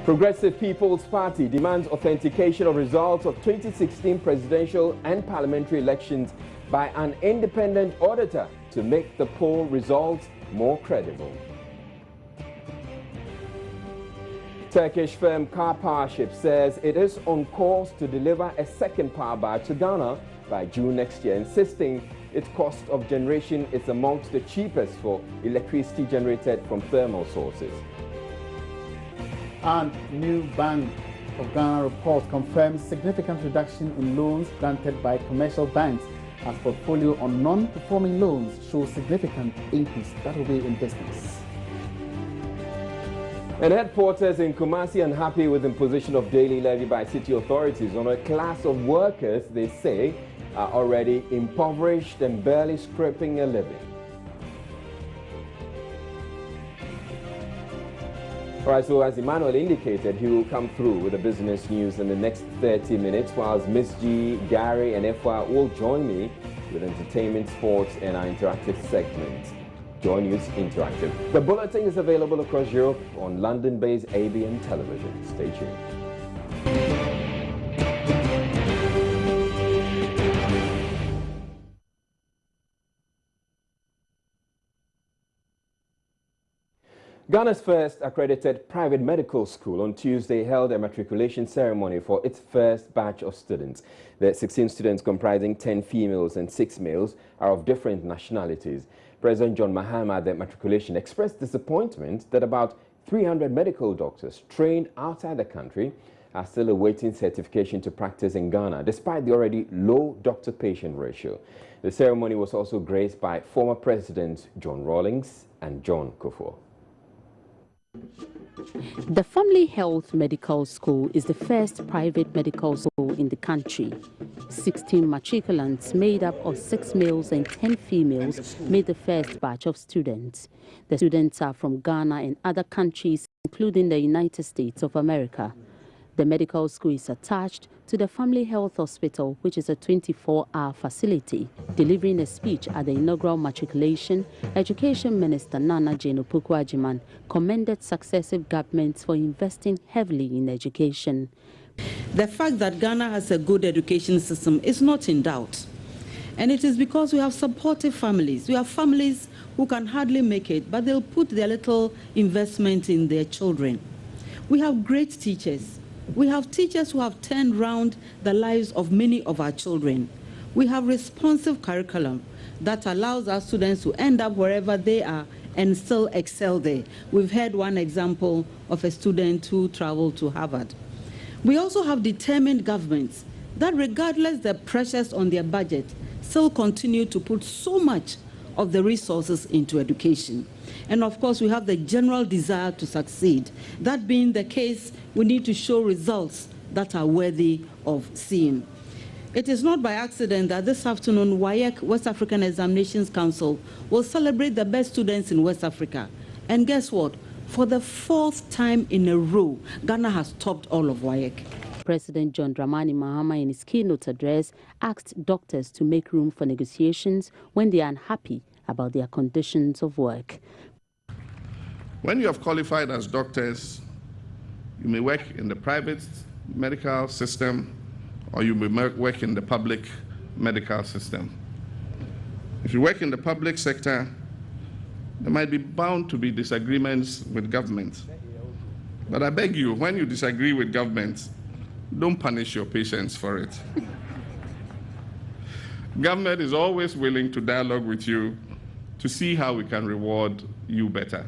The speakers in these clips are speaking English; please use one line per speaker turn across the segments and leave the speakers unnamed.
Progressive People's Party demands authentication of results of 2016 presidential and parliamentary elections by an independent auditor to make the poll results more credible. Turkish firm Car Powership says it is on course to deliver a second power bar to Ghana by June next year, insisting its cost of generation is amongst the cheapest for electricity generated from thermal sources.
And new Bank of Ghana report confirms significant reduction in loans granted by commercial banks as portfolio on non-performing loans shows significant increase. That will be in business.
And headquarters in Kumasi unhappy with imposition of daily levy by city authorities on a class of workers they say are already impoverished and barely scraping a living. All right, so as Emmanuel indicated, he will come through with the business news in the next 30 minutes, whilst Miss G, Gary and Efwa will join me with entertainment, sports and our interactive segment. Join News Interactive. The bulletin is available across Europe on London-based ABN television. Stay tuned. Ghana's first accredited private medical school on Tuesday held a matriculation ceremony for its first batch of students. The 16 students, comprising 10 females and 6 males, are of different nationalities. President John Mahama at the matriculation expressed disappointment that about 300 medical doctors trained outside the country are still awaiting certification to practice in Ghana, despite the already low doctor-patient ratio. The ceremony was also graced by former Presidents John Rawlings and John Kufuor.
The Family Health Medical School is the first private medical school in the country. 16 matriculants made up of 6 males and 10 females made the first batch of students. The students are from Ghana and other countries, including the United States of America. The medical school is attached to the Family Health Hospital, which is a 24-hour facility. Delivering a speech at the inaugural matriculation, Education Minister Nana Jane Opoku-Agyeman commended successive governments for investing heavily in education.
The fact that Ghana has a good education system is not in doubt. And it is because we have supportive families. We have families who can hardly make it, but they'll put their little investment in their children. We have great teachers. We have teachers who have turned around the lives of many of our children. We have responsive curriculum that allows our students to end up wherever they are and still excel there. We've heard one example of a student who traveled to Harvard. We also have determined governments that, regardless the pressures on their budget, still continue to put so much of the resources into education. And of course, we have the general desire to succeed. That being the case, we need to show results that are worthy of seeing. It is not by accident that this afternoon, WAEC, West African Examinations Council, will celebrate the best students in West Africa. And guess what? For the 4th time in a row, Ghana has topped all of WAEC.
President John Dramani Mahama, in his keynote address, asked doctors to make room for negotiations when they are unhappy about their conditions of work.
When you have qualified as doctors, you may work in the private medical system or you may work in the public medical system. If you work in the public sector, there might be bound to be disagreements with government. But I beg you, when you disagree with government, don't punish your patients for it. Government is always willing to dialogue with you to see how we can reward you better.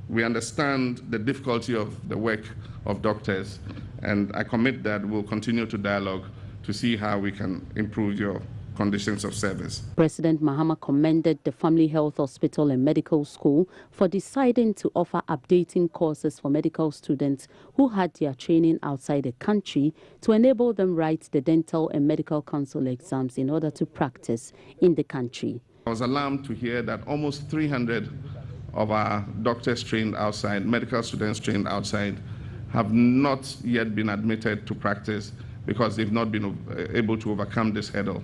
We understand the difficulty of the work of doctors, and I commit that we'll continue to dialogue to see how we can improve your conditions of service.
President Mahama commended the Family Health Hospital and Medical School for deciding to offer updating courses for medical students who had their training outside the country to enable them write the dental and medical council exams in order to practice in the country.
I was alarmed to hear that almost 300 of our doctors trained outside, medical students trained outside, have not yet been admitted to practice because they've not been able to overcome this hurdle.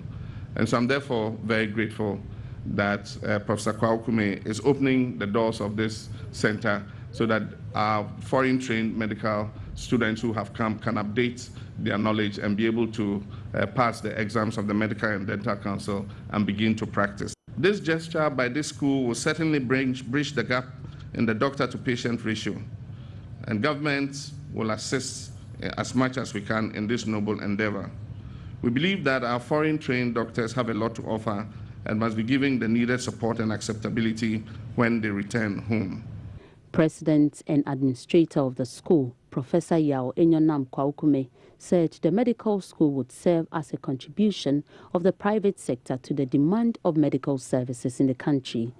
And so I'm therefore very grateful that Professor Kwaukume is opening the doors of this center so that our foreign trained medical students who have come can update their knowledge and be able to pass the exams of the Medical and Dental Council and begin to practice. This gesture by this school will certainly bridge the gap in the doctor-to-patient ratio, and governments will assist as much as we can in this noble endeavor. We believe that our foreign-trained doctors have a lot to offer and must be given the needed support and acceptability when they return home.
President and administrator of the school, Professor Yao Enyonam Kwaukume, said the medical school would serve as a contribution of the private sector to the demand of medical services in the country.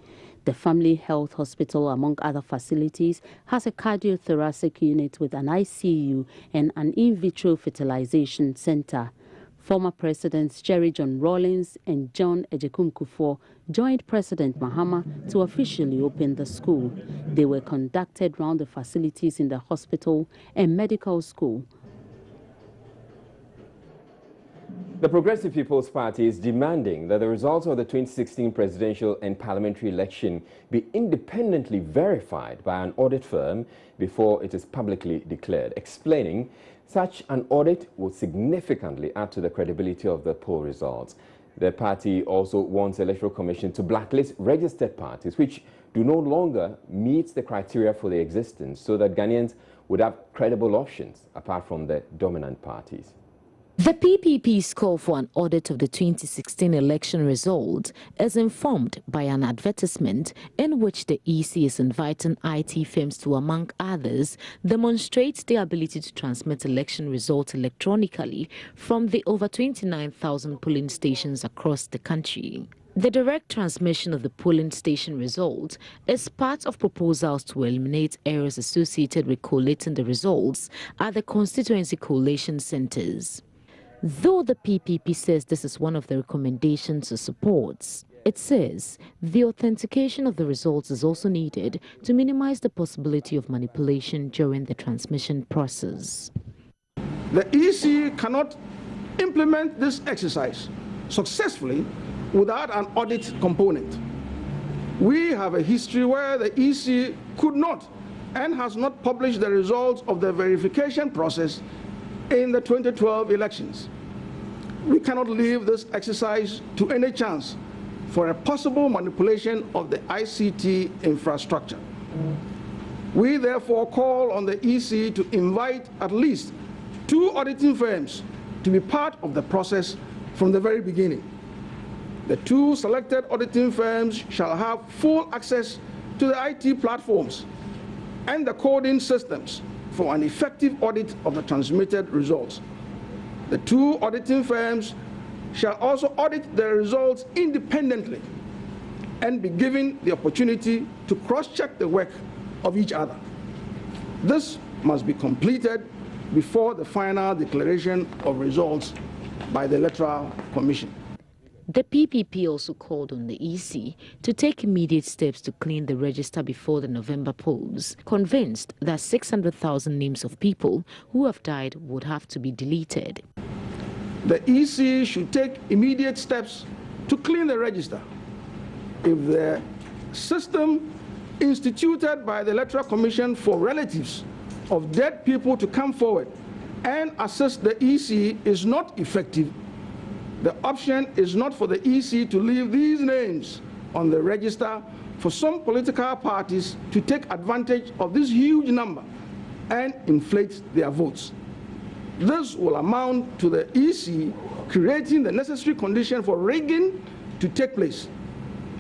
The Family Health Hospital, among other facilities, has a cardiothoracic unit with an ICU and an in vitro fertilization center. Former Presidents Jerry John Rawlings and John Ejekum Kufuor joined President Mahama to officially open the school. They were conducted round the facilities in the hospital and medical school.
The Progressive People's Party is demanding that the results of the 2016 presidential and parliamentary election be independently verified by an audit firm before it is publicly declared, explaining such an audit would significantly add to the credibility of the poll results. The party also wants the Electoral Commission to blacklist registered parties which do no longer meet the criteria for their existence, so that Ghanaians would have credible options apart from the dominant parties.
The PPP's call for an audit of the 2016 election result is informed by an advertisement in which the EC is inviting IT firms to, among others, demonstrate their ability to transmit election results electronically from the over 29,000 polling stations across the country. The direct transmission of the polling station result is part of proposals to eliminate errors associated with collating the results at the constituency collation centers. Though the PPP says this is one of the recommendations it supports, it says the authentication of the results is also needed to minimize the possibility of manipulation during the transmission process.
The EC cannot implement this exercise successfully without an audit component. We have a history where the EC could not and has not published the results of the verification process in the 2012 elections. We cannot leave this exercise to any chance for a possible manipulation of the ICT infrastructure. We therefore call on the EC to invite at least 2 auditing firms to be part of the process from the very beginning. The 2 selected auditing firms shall have full access to the IT platforms and the coding systems for an effective audit of the transmitted results. The 2 auditing firms shall also audit the results independently and be given the opportunity to cross-check the work of each other. This must be completed before the final declaration of results by the Electoral Commission.
The PPP also called on the EC to take immediate steps to clean the register before the November polls, convinced that 600,000 names of people who have died would have to be deleted.
The EC should take immediate steps to clean the register. If the system instituted by the Electoral Commission for relatives of dead people to come forward and assist the EC is not effective, the option is not for the EC to leave these names on the register for some political parties to take advantage of this huge number and inflate their votes. This will amount to the EC creating the necessary condition for rigging to take place.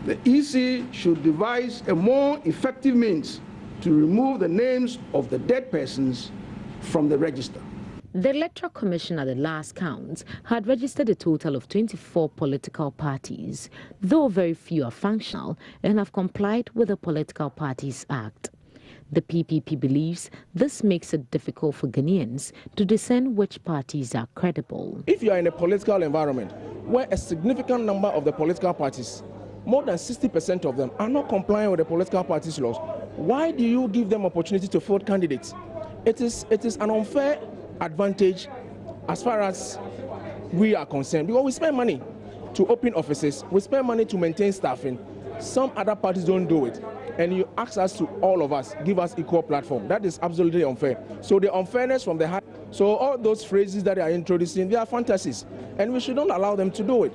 The EC should devise a more effective means to remove the names of the dead persons from the register.
The Electoral Commission at the last count had registered a total of 24 political parties, though very few are functional and have complied with the Political Parties Act. The PPP believes this makes it difficult for Ghanaians to discern which parties are credible.
If you are in a political environment where a significant number of the political parties, more than 60% of them, are not complying with the political parties' laws, why do you give them opportunity to field candidates? It is an unfair advantage as far as we are concerned, because we spend money to open offices, we spend money to maintain staffing, Some other parties don't do it. And you ask us to, all of us, give us equal platform. That is absolutely unfair. So the unfairness from the heart, so all those phrases that they are introducing, they are fantasies. And we should not allow them to do it.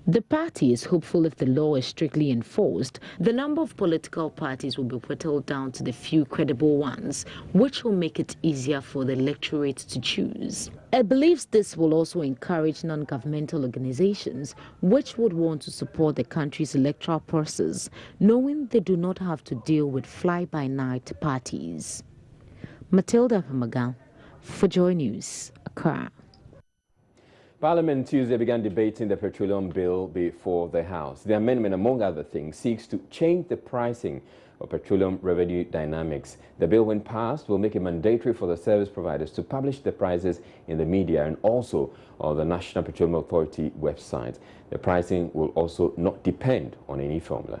The party is hopeful if the law is strictly enforced, the number of political parties will be whittled down to the few credible ones, which will make it easier for the electorate to choose. It believes this will also encourage non-governmental organizations which would want to support the country's electoral process, knowing they do not have to deal with fly-by-night parties. Matilda Hamagan, for Joy News, Accra.
Parliament Tuesday began debating the petroleum bill before the House. The amendment, among other things, seeks to change the pricing of petroleum revenue dynamics. The bill, when passed, will make it mandatory for the service providers to publish the prices in the media and also on the National Petroleum Authority website. The pricing will also not depend on any formula.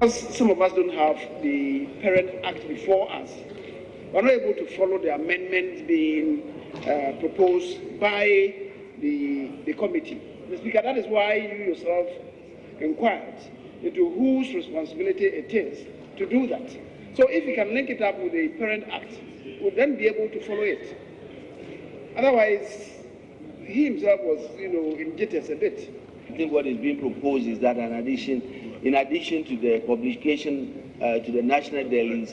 Some of us don't have the Parent Act before us. We're not able to follow the amendments being proposed by the committee. Mr. Speaker, that is why you yourself inquired into whose responsibility it is to do that. So if you can link it up with the Parent Act, we'll then be able to follow it. Otherwise, he himself was, in jitters a bit.
I think what is being proposed is that in addition to the publication to the national dailies,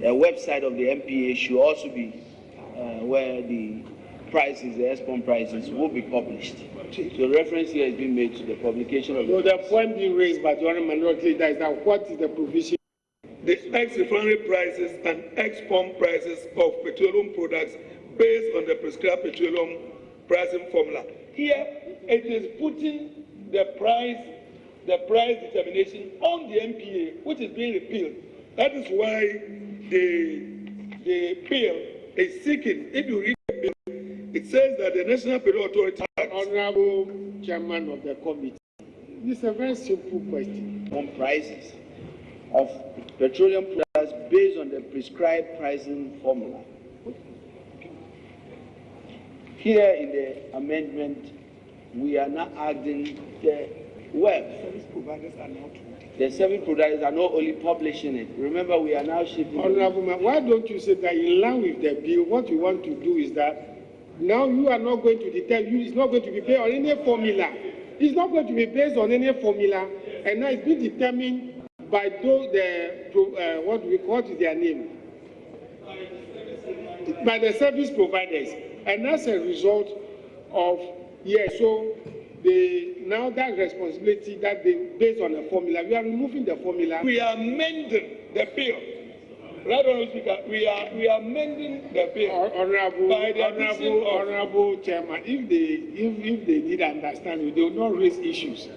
the website of the MPA should also be where the prices, the ESPON prices, will be published. So reference here has been made to the publication of
the point being raised by the honourable minority leader is that what is the provision?
The ex-refinery prices and ex-pump prices of petroleum products based on the prescribed petroleum pricing formula. Here, it is putting the price determination on the MPA, which is being repealed. That is why the bill is seeking, if you read the bill, it says that the National Petroleum Authority...
Honorable Chairman of the Committee, this is a very simple question.
On prices of petroleum products based on the prescribed pricing formula. Here in the amendment, we are now adding the web.
Service providers are not.
The service providers are not only publishing it. Remember, we are now shifting.
Honorable, why don't you say that in line with the bill, what you want to do is that now you are not going to determine, it's not going to be based on any formula. It's not going to be based on any formula, and now it's being determined by those, what is their name? By the service providers. And that's a result of, so now that responsibility that they based on a formula, we are removing the formula.
We are amending the bill. Right, Honourable Speaker, we are amending the bill.
Honourable Chairman, if they did understand you, they would not raise issues.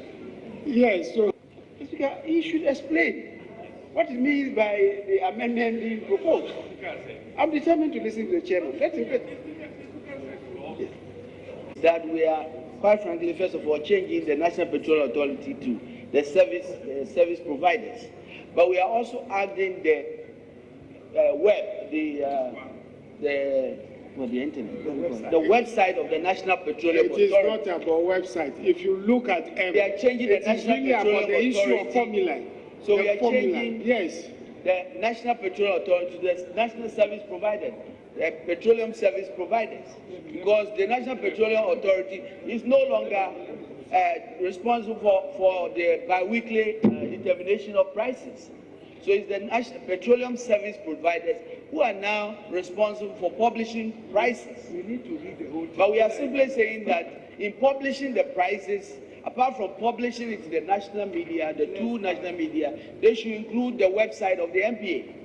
Yes, so Speaker, he should explain what it means by the amendment being proposed. I'm determined to listen to the chairman. Let him
that we are, quite frankly, first of all, changing the National Petroleum Authority to the service providers. But we are also adding the web, the internet, the website of the National Petroleum Authority.
It is not about website. If you look at
we are changing the National Petroleum
Authority. The issue of formula.
So we are changing
the
National Petroleum Authority to the National Service Provider, the petroleum service providers, because the National Petroleum Authority is no longer responsible for the bi-weekly determination of prices. So it's the National Petroleum Service Providers who are now responsible for publishing prices.
We need to read the whole thing.
But we are simply saying that in publishing the prices, apart from publishing it to the national media, the two national media, they should include the website of the MPA.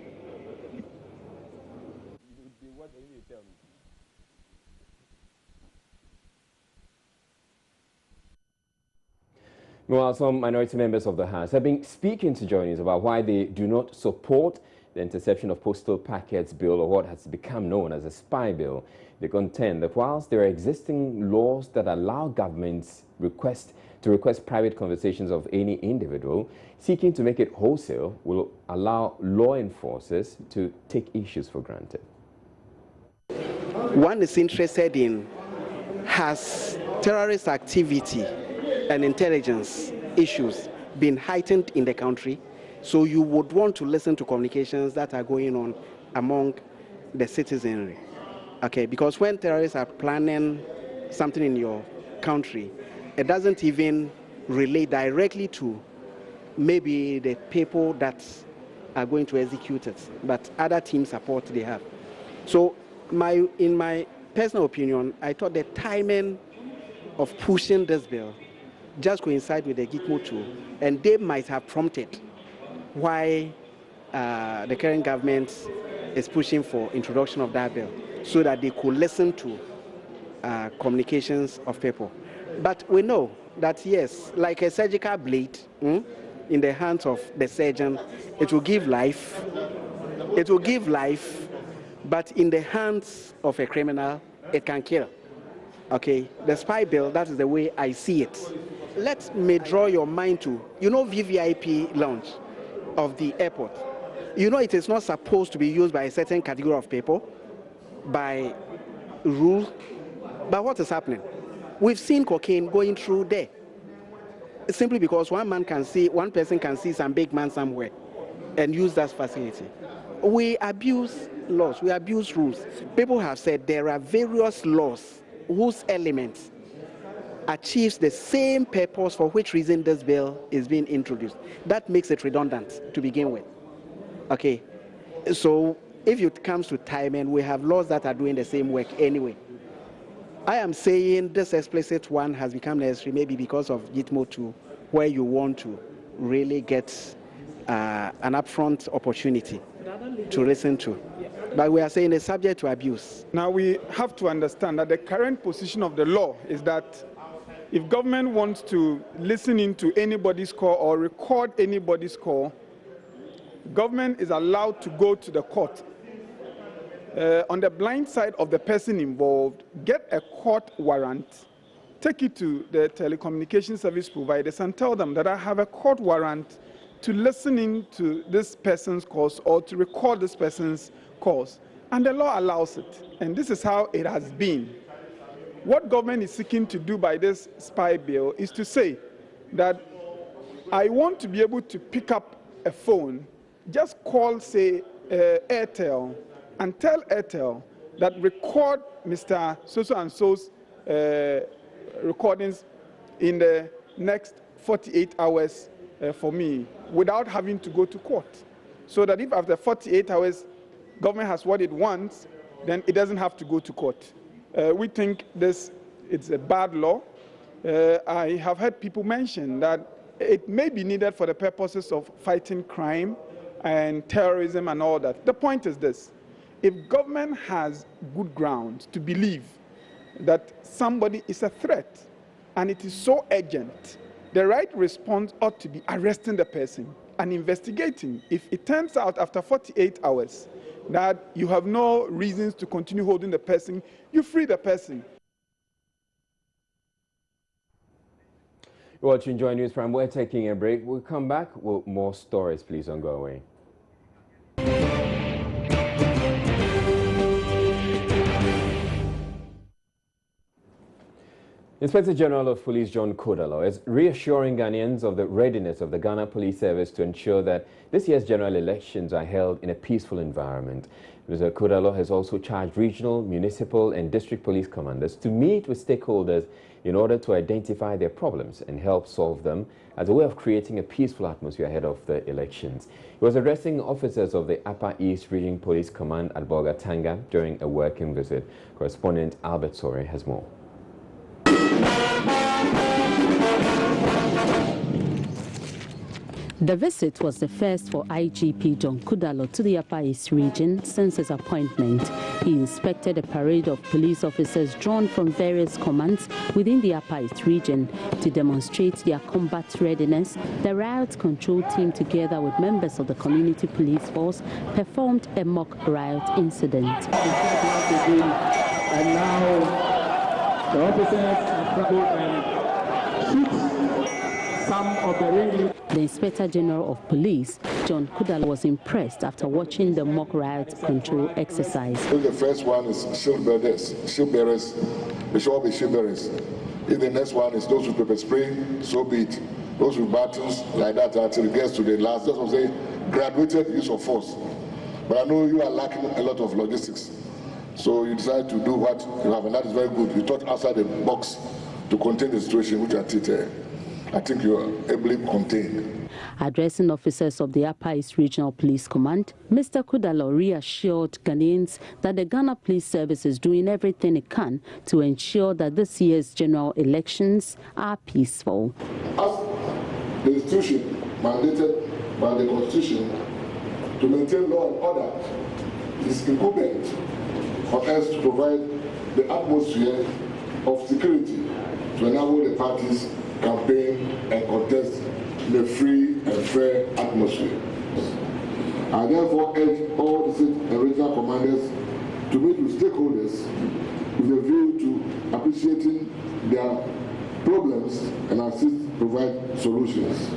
Meanwhile, some minority members of the House have been speaking to Joy News about why they do not support the interception of postal packets bill, or what has become known as a spy bill. They contend that whilst there are existing laws that allow governments to request private conversations of any individual, seeking to make it wholesale will allow law enforcers to take issues for granted.
One is interested in has terrorist activity and intelligence issues been heightened in the country. So you would want to listen to communications that are going on among the citizenry. Okay, because when terrorists are planning something in your country, it doesn't even relate directly to maybe the people that are going to execute it, but other team support they have. So in my personal opinion, I thought the timing of pushing this bill just coincide with the Gitmo 2, and they might have prompted why the current government is pushing for introduction of that bill, so that they could listen to communications of people. But we know that, yes, like a surgical blade in the hands of the surgeon, it will give life. It will give life, but in the hands of a criminal, it can kill. Okay, the spy bill, that is the way I see it. Let me draw your mind to, VVIP lounge of the airport. It is not supposed to be used by a certain category of people, by rule. But what is happening? We've seen cocaine going through there, simply because one person can see some big man somewhere and use that facility. We abuse laws, we abuse rules. People have said there are various laws whose elements achieves the same purpose for which reason this bill is being introduced. That makes it redundant to begin with. Okay, so if it comes to timing, we have laws that are doing the same work anyway. I am saying this explicit one has become necessary maybe because of Gitmo 2, where you want to really get an upfront opportunity to listen to. But we are saying it's subject to abuse.
Now we have to understand that the current position of the law is that if government wants to listen into anybody's call or record anybody's call, government is allowed to go to the court on the blind side of the person involved, get a court warrant, take it to the telecommunication service providers and tell them that I have a court warrant to listen in to this person's calls or to record this person's calls. And the law allows it. And this is how it has been. What government is seeking to do by this spy bill is to say that I want to be able to pick up a phone, just call, say, Airtel, and tell Airtel that record Mr. So-and-so's recordings in the next 48 hours for me without having to go to court. So that if after 48 hours government has what it wants, then it doesn't have to go to court. We think it's a bad law. I have heard people mention that it may be needed for the purposes of fighting crime and terrorism and all that. The point is this: if government has good grounds to believe that somebody is a threat and it is so urgent, the right response ought to be arresting the person and investigating. If it turns out after 48 hours that you have no reasons to continue holding the person, you free the person.
You're watching Joy News Prime. We're taking a break. We'll come back with more stories. Please don't go away. Inspector General of Police John Kodalo is reassuring Ghanaians of the readiness of the Ghana Police Service to ensure that this year's general elections are held in a peaceful environment. Mr. Kodalo has also charged regional, municipal and district police commanders to meet with stakeholders in order to identify their problems and help solve them as a way of creating a peaceful atmosphere ahead of the elections. He was addressing officers of the Upper East Region Police Command at Bolgatanga during a working visit. Correspondent Albert Sore has more.
The visit was the first for IGP John Kodalo to the Upper East region since his appointment. He inspected a parade of police officers drawn from various commands within the Upper East region to demonstrate their combat readiness. The riot control team, together with members of the community police force, performed a mock riot incident.
And now the officers have traveled and shoot some of the ringleaders.
The Inspector General of Police, John Kodalo, was impressed after watching the mock riot control exercise.
If the first one is shield bearers, they should all be shield bearers. If the next one is those with pepper spray, so be it. goes through battles like that until it gets to the last, just to say, graduated use of force. But I know you are lacking a lot of logistics. So you decide to do what you have, and that is very good. You thought outside the box to contain the situation, which I think you are ably contained.
Addressing officers of the Upper East Regional Police Command, Mr. Kudalo reassured Ghanaians that the Ghana Police Service is doing everything it can to ensure that this year's general elections are peaceful.
As the institution mandated by the Constitution to maintain law and order, it is incumbent on us to provide the atmosphere of security to enable the parties campaign and contest in a free and fair atmosphere. I therefore urge all the state and regional commanders to meet with stakeholders with a view to appreciating their problems and assist provide solutions.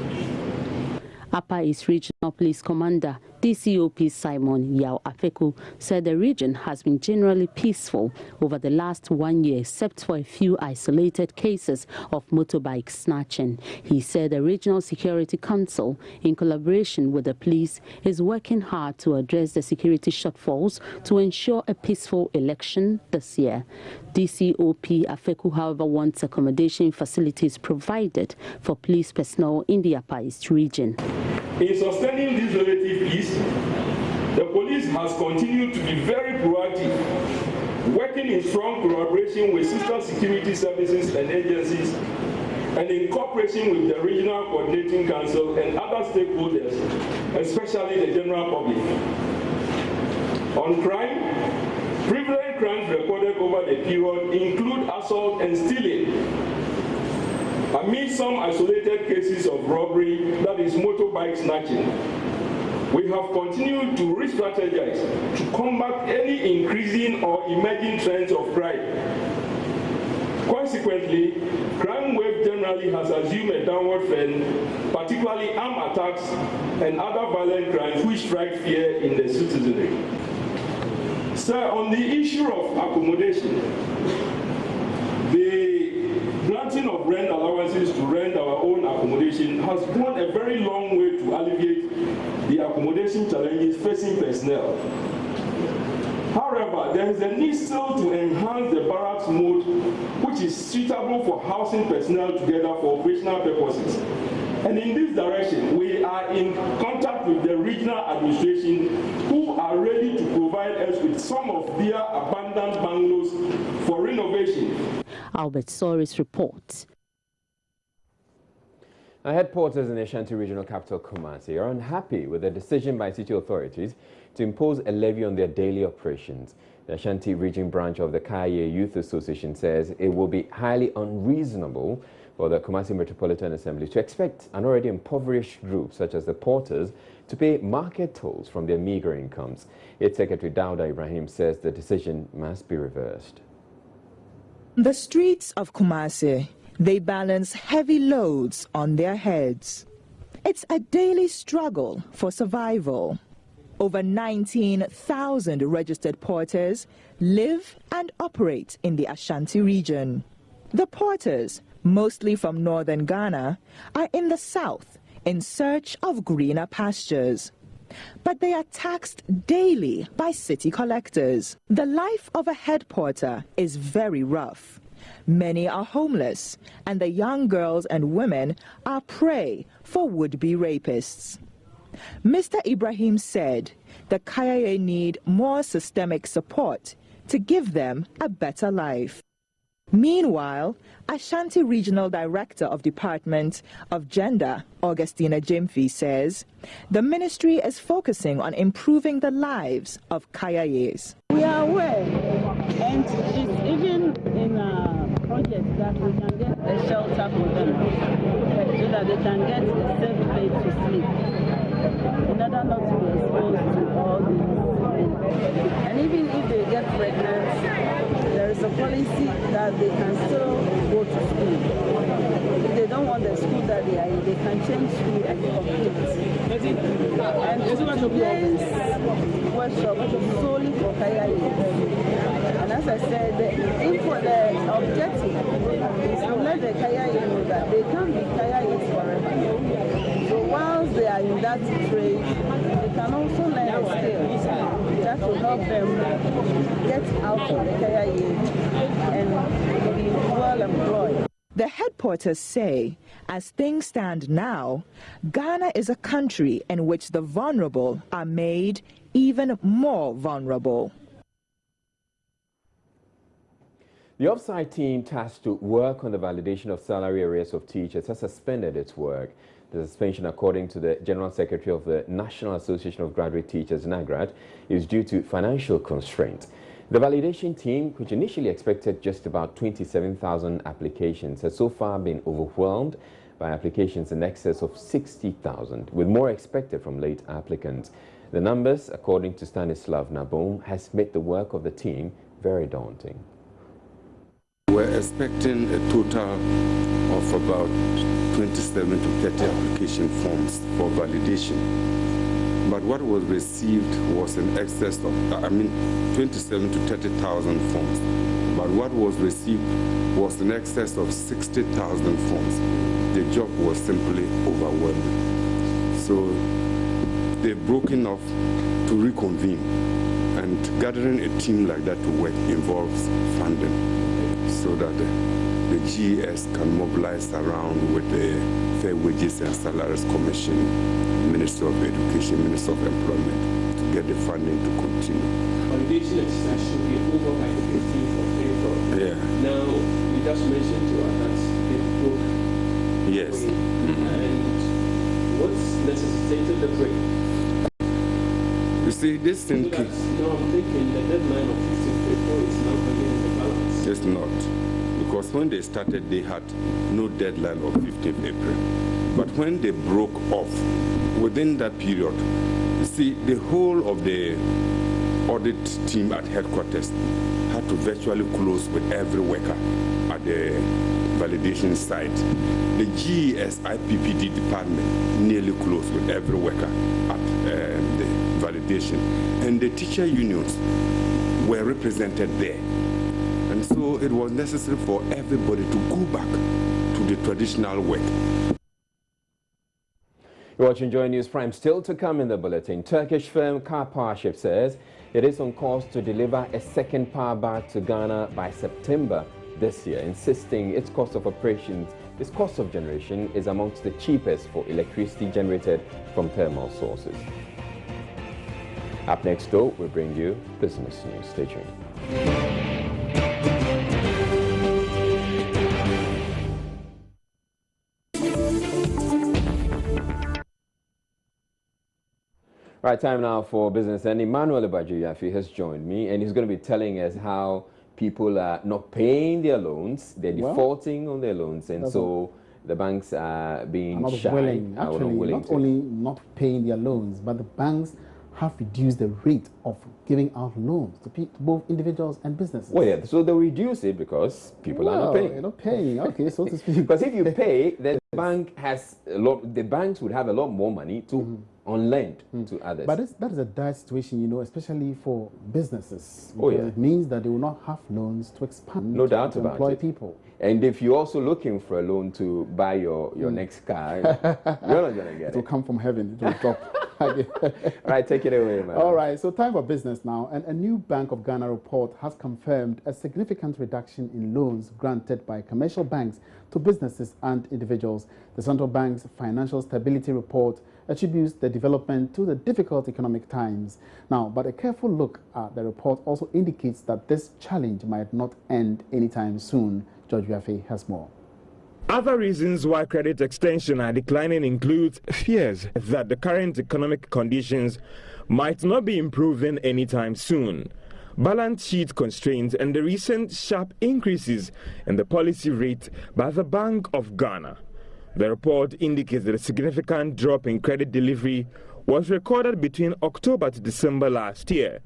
Upper East Regional Police Commander DCOP Simon Yao Afeku said the region has been generally peaceful over the last 1 year, except for a few isolated cases of motorbike snatching. He said the Regional Security Council, in collaboration with the police, is working hard to address the security shortfalls to ensure a peaceful election this year. DCOP Afeku, however, wants accommodation facilities provided for police personnel in the Upper East region.
In sustaining this relative peace, the police has continued to be very proactive, working in strong collaboration with sister security services and agencies, and in cooperation with the Regional Coordinating Council and other stakeholders, especially the general public. On crime, prevalent crimes recorded over the period include assault and stealing. Amid some isolated cases of robbery, that is motorbike snatching, we have continued to re-strategize to combat any increasing or emerging trends of crime. Consequently, crime wave generally has assumed a downward trend, particularly armed attacks and other violent crimes which strike fear in the citizenry. Sir, on the issue of accommodation, the granting of rent allowances to rent our own accommodation has gone a very long way to alleviate the accommodation challenges facing personnel. However, there is a need still to enhance the barracks mode, which is suitable for housing personnel together for operational purposes. And in this direction, we are in contact with the regional administration, who are ready to provide us with some of their abandoned bungalows for renovation.
Albert Soris reports.
Headquarters in the Ashanti Regional Capital, Kumasi, are unhappy with the decision by city authorities to impose a levy on their daily operations. The Ashanti Region branch of the Kaye Youth Association says it will be highly unreasonable for the Kumasi Metropolitan Assembly to expect an already impoverished group such as the porters to pay market tolls from their meager incomes. Its Secretary Dauda Ibrahim says the decision must be reversed.
The streets of Kumasi, they balance heavy loads on their heads. It's a daily struggle for survival. Over 19,000 registered porters live and operate in the Ashanti region. The porters, mostly from northern Ghana, are in the south in search of greener pastures. But they are taxed daily by city collectors. The life of a head porter is very rough. Many are homeless, and the young girls and women are prey for would-be rapists. Mr. Ibrahim said the Kayaye need more systemic support to give them a better life. Meanwhile, Ashanti Regional Director of Department of Gender, Augustina Jemfi, says the ministry is focusing on improving the lives of Kayayes.
We are aware, and it's even in a project that we can get a shelter for them so that they can get a safe place to sleep in order not to be exposed to all these. And even if they get pregnant, there is a policy that they can still go to school. If they don't want the school that they are in, they can change school and complete. And to place workshop solely for Kayaye. And as I said, the objective is to let the Kaya know that they can't be Kaya forever. So whilst they are in that trade, they can also learn a skill that will help them get out of the Kaya and be well employed.
The headquarters say, as things stand now, Ghana is a country in which the vulnerable are made even more vulnerable.
The off-site team tasked to work on the validation of salary arrears of teachers has suspended its work. The suspension, according to the General Secretary of the National Association of Graduate Teachers, NAGRAT, is due to financial constraints. The validation team, which initially expected just about 27,000 applications, has so far been overwhelmed by applications in excess of 60,000, with more expected from late applicants. The numbers, according to Stanislav Nabom, has made the work of the team very daunting.
We're expecting a total of about 27 to 30 application forms for validation. But what was received was in excess of, 27 to 30,000 forms. But what was received was in excess of 60,000 forms. The job was simply overwhelming. So they've broken off to reconvene, and gathering a team like that to work involves funding, so that the GES can mobilize around with the Fair Wages and Salaries Commission, Minister of Education, Minister of Employment, to get the funding to continue.
Validation exercise should be over by the 15th of April.
Yeah.
Now, you just mentioned to us that they broke.
Yes.
And what's necessitated the break?
You see, this thing...
So now I'm thinking the deadline of 15th April is now coming in the balance.
It's not. Because when they started, they had no deadline of 15th April. But when they broke off, within that period, you see, the whole of the audit team at headquarters had to virtually close with every worker at the validation site. The GES IPPD department nearly closed with every worker at the validation. And the teacher unions were represented there. And so it was necessary for everybody to go back to the traditional work.
You're watching Joy News Prime. Still to come in the bulletin. Turkish firm Car Powership says it is on course to deliver a second power back to Ghana by September this year, insisting its cost of operations, its cost of generation is amongst the cheapest for electricity generated from thermal sources. Up next, though, we bring you business news. Stay tuned. Right, time now for business. And Emmanuel Yafi has joined me, and he's going to be telling us how people are not paying their loans, they're defaulting on their loans, and so the banks are being shy.
Not only not paying their loans, but the banks have reduced the rate of giving out loans to both individuals and businesses.
Well, yeah, so they reduce it because people are not paying.
They're not paying, okay, so to speak.
Because if you pay, then the bank has the banks would have a lot more money to on lend to others.
But that is a dire situation, you know, especially for businesses.
Oh, yeah.
It means that they will not have loans to expand,
no doubt
to
about
employ
it.
people.
And if you're also looking for a loan to buy your next car, you're not going to get it.
It will come from heaven. It will drop.
All right, take it away, man.
All right, so time for business now. And a new Bank of Ghana report has confirmed a significant reduction in loans granted by commercial banks to businesses and individuals. The central bank's financial stability report attributes the development to the difficult economic times. Now, but a careful look at the report also indicates that this challenge might not end anytime soon. George Yafe has more.
Other reasons why credit extension are declining includes fears that the current economic conditions might not be improving anytime soon, balance sheet constraints, and the recent sharp increases in the policy rate by the Bank of Ghana. The report indicates that a significant drop in credit delivery was recorded between October to December last year.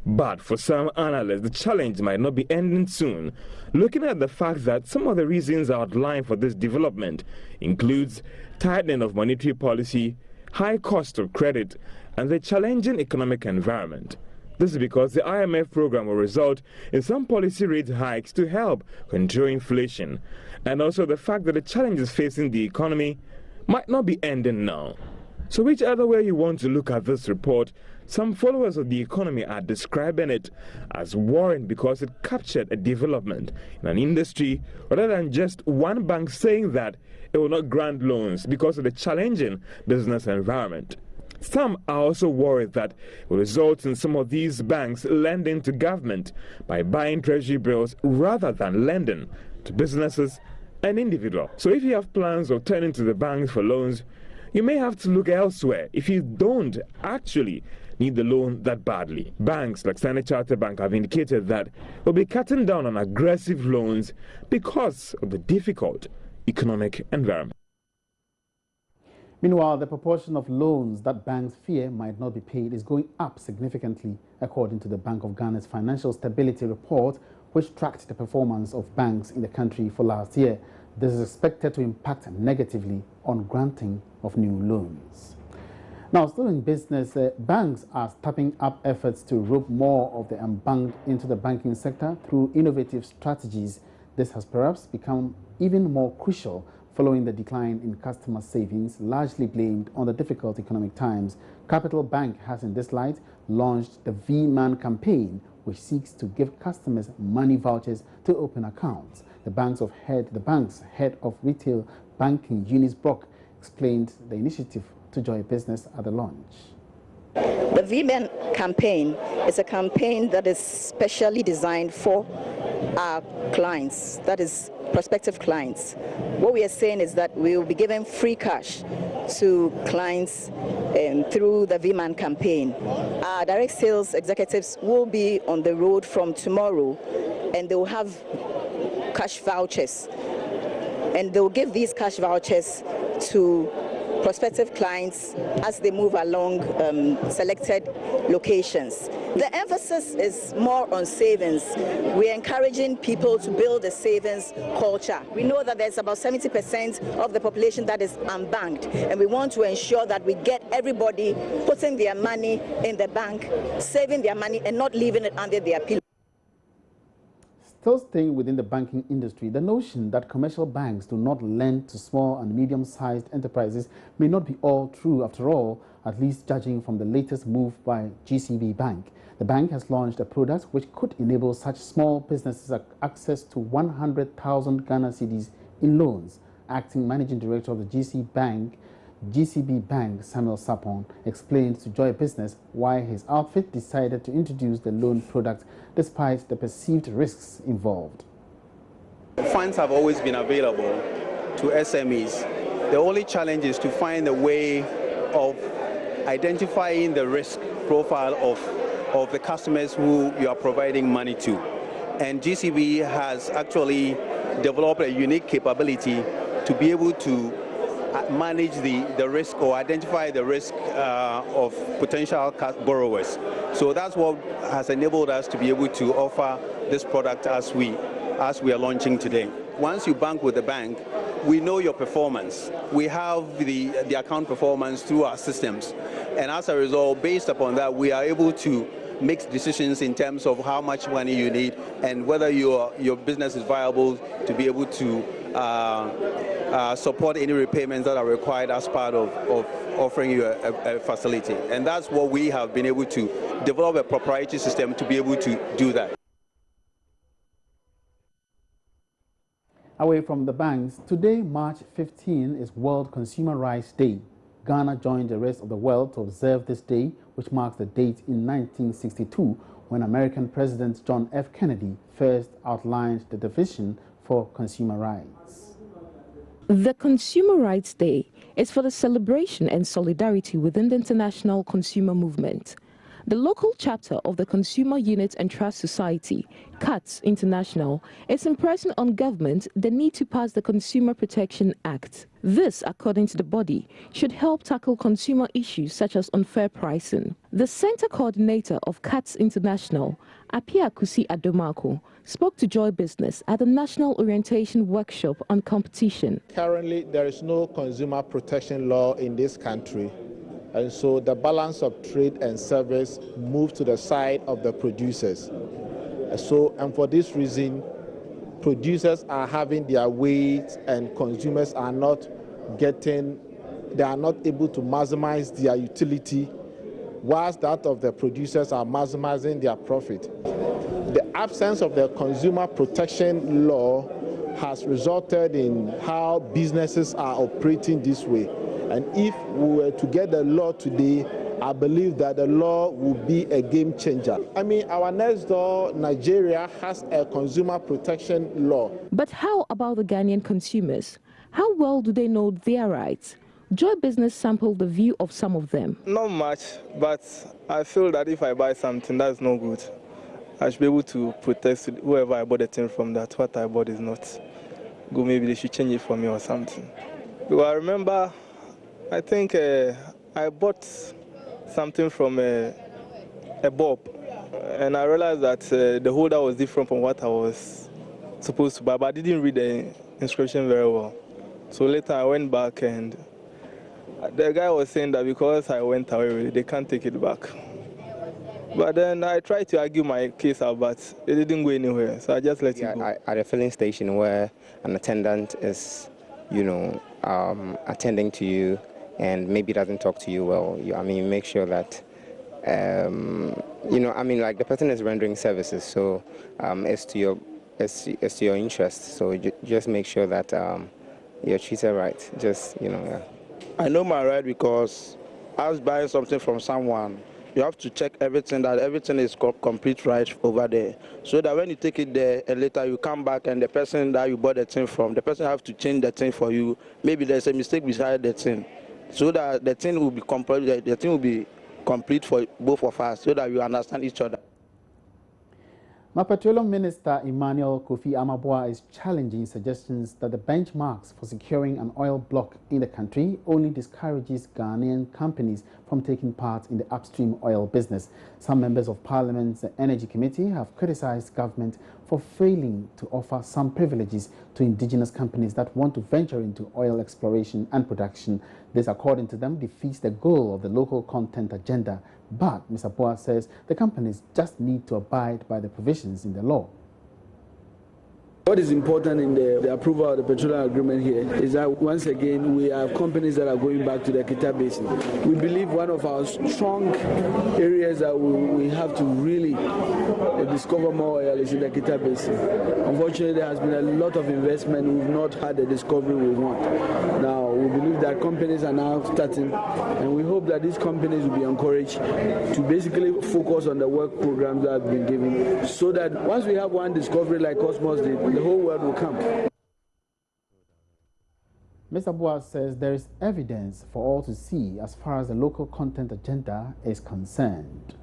But for some analysts, the challenge might not be ending soon, looking at the fact that some of the reasons outlined for this development includes tightening of monetary policy, high cost of credit, and the challenging economic environment. This is because the IMF program will result in some policy rate hikes to help control inflation, and also the fact that the challenges facing the economy might not be ending now. So whichever way you want to look at this report, some followers of the economy are describing it as worrying because it captured a development in an industry rather than just one bank saying that it will not grant loans because of the challenging business environment. Some are also worried that it will result in some of these banks lending to government by buying treasury bills rather than lending to businesses and individuals. So if you have plans of turning to the banks for loans, you may have to look elsewhere if you don't actually need the loan that badly. Banks like Standard Chartered Bank have indicated that will be cutting down on aggressive loans because of the difficult economic environment.
Meanwhile, the proportion of loans that banks fear might not be paid is going up significantly, according to the Bank of Ghana's Financial Stability Report, which tracked the performance of banks in the country for last year. This is expected to impact negatively on granting of new loans. Now, still in business, banks are stepping up efforts to rope more of the unbanked into the banking sector through innovative strategies. This has perhaps become even more crucial following the decline in customer savings, largely blamed on the difficult economic times. Capital Bank has, in this light, launched the V-Man campaign, which seeks to give customers money vouchers to open accounts. The bank's head of retail banking, Eunice Brock, explained the initiative to Joy Business at the launch.
The V-Man campaign is a campaign that is specially designed for our clients, that is prospective clients. What we are saying is that we will be giving free cash to clients through the V-Man campaign. Our direct sales executives will be on the road from tomorrow, and they will have cash vouchers, and they will give these cash vouchers to prospective clients as they move along selected locations. The emphasis is more on savings. We're encouraging people to build a savings culture. We know that there's about 70% of the population that is unbanked, and we want to ensure that we get everybody putting their money in the bank, saving their money, and not leaving it under their pillow.
Still staying within the banking industry, the notion that commercial banks do not lend to small and medium-sized enterprises may not be all true after all, at least judging from the latest move by GCB Bank. The bank has launched a product which could enable such small businesses access to 100,000 Ghana cedis in loans. Acting Managing Director of the GCB Bank, Samuel Sapon, explained to Joy Business why his outfit decided to introduce the loan product despite the perceived risks involved.
Funds have always been available to SMEs. The only challenge is to find a way of identifying the risk profile of the customers who you are providing money to. And GCB has actually developed a unique capability to be able to manage the risk or identify the risk of potential borrowers. So that's what has enabled us to be able to offer this product as we are launching today. Once you bank with the bank, we know your performance. We have the account performance through our systems. And as a result, based upon that, we are able to make decisions in terms of how much money you need and whether your business is viable to be able to support any repayments that are required as part of offering you a facility. And that's what we have been able to develop, a proprietary system to be able to do that.
Away from the banks, today, March 15, is World Consumer Rights Day. Ghana joined the rest of the world to observe this day, which marks the date in 1962 when American President John F. Kennedy first outlined the Division for Consumer Rights.
The Consumer Rights Day is for the celebration and solidarity within the international consumer movement. The local chapter of the Consumer Unit and Trust Society, CUTS International, is impressing on government the need to pass the Consumer Protection Act. This, according to the body, should help tackle consumer issues such as unfair pricing. The Center Coordinator of CUTS International, Apia Kusi Adomako, spoke to Joy Business at the National Orientation Workshop on Competition.
Currently, there is no consumer protection law in this country.
And so the balance of trade and service moved to the side of the producers. And for this reason, producers are having their weight and consumers are not able to maximize their utility, whilst that of the producers are maximizing their profit. The absence of the consumer protection law has resulted in how businesses are operating this way. And if we were to get the law today, I believe that the law will be a game changer. I mean, our next door, Nigeria, has a consumer protection law.
But how about the Ghanaian consumers? How well do they know their rights? Joy Business sampled the view of some of them.
Not much, but I feel that if I buy something that's not good, I should be able to protest whoever I bought the thing from, that what I bought is not good. Maybe they should change it for me or something. Because I remember, I think I bought something from a bulb, and I realized that the holder was different from what I was supposed to buy, but I didn't read the inscription very well. So later I went back and the guy was saying that because I went away with it, they can't take it back. But then I tried to argue my case out, but it didn't go anywhere, so I just let it go.
At a filling station where an attendant is, attending to you and maybe doesn't talk to you well, make sure that, like the person is rendering services, so it's to your interest. So just make sure that you're treated right.
I know my right because I was buying something from someone. You have to check everything, that everything is complete right over there. So that when you take it there and later you come back and the person that you bought the thing from, the person have to change the thing for you. Maybe there's a mistake beside the thing. So that the thing will be complete, for both of us, so that we understand each other.
Petroleum Minister Emmanuel Kofi Amabua is challenging suggestions that the benchmarks for securing an oil block in the country only discourages Ghanaian companies from taking part in the upstream oil business. Some members of Parliament's Energy Committee have criticized government for failing to offer some privileges to indigenous companies that want to venture into oil exploration and production. This, according to them, defeats the goal of the local content agenda. But Mr. Boa says the companies just need to abide by the provisions in the law.
What is important in the approval of the petroleum agreement here is that once again we have companies that are going back to the Kita Basin. We believe one of our strong areas that we have to really discover more oil is in the Kita Basin. Unfortunately, there has been a lot of investment. We've not had the discovery we want. Now, we believe that companies are now starting, and we hope that these companies will be encouraged to basically focus on the work programs that have been given, so that once we have one discovery like Cosmos did, the whole world will come.
Mr. Boa says there is evidence for all to see as far as the local content agenda is concerned.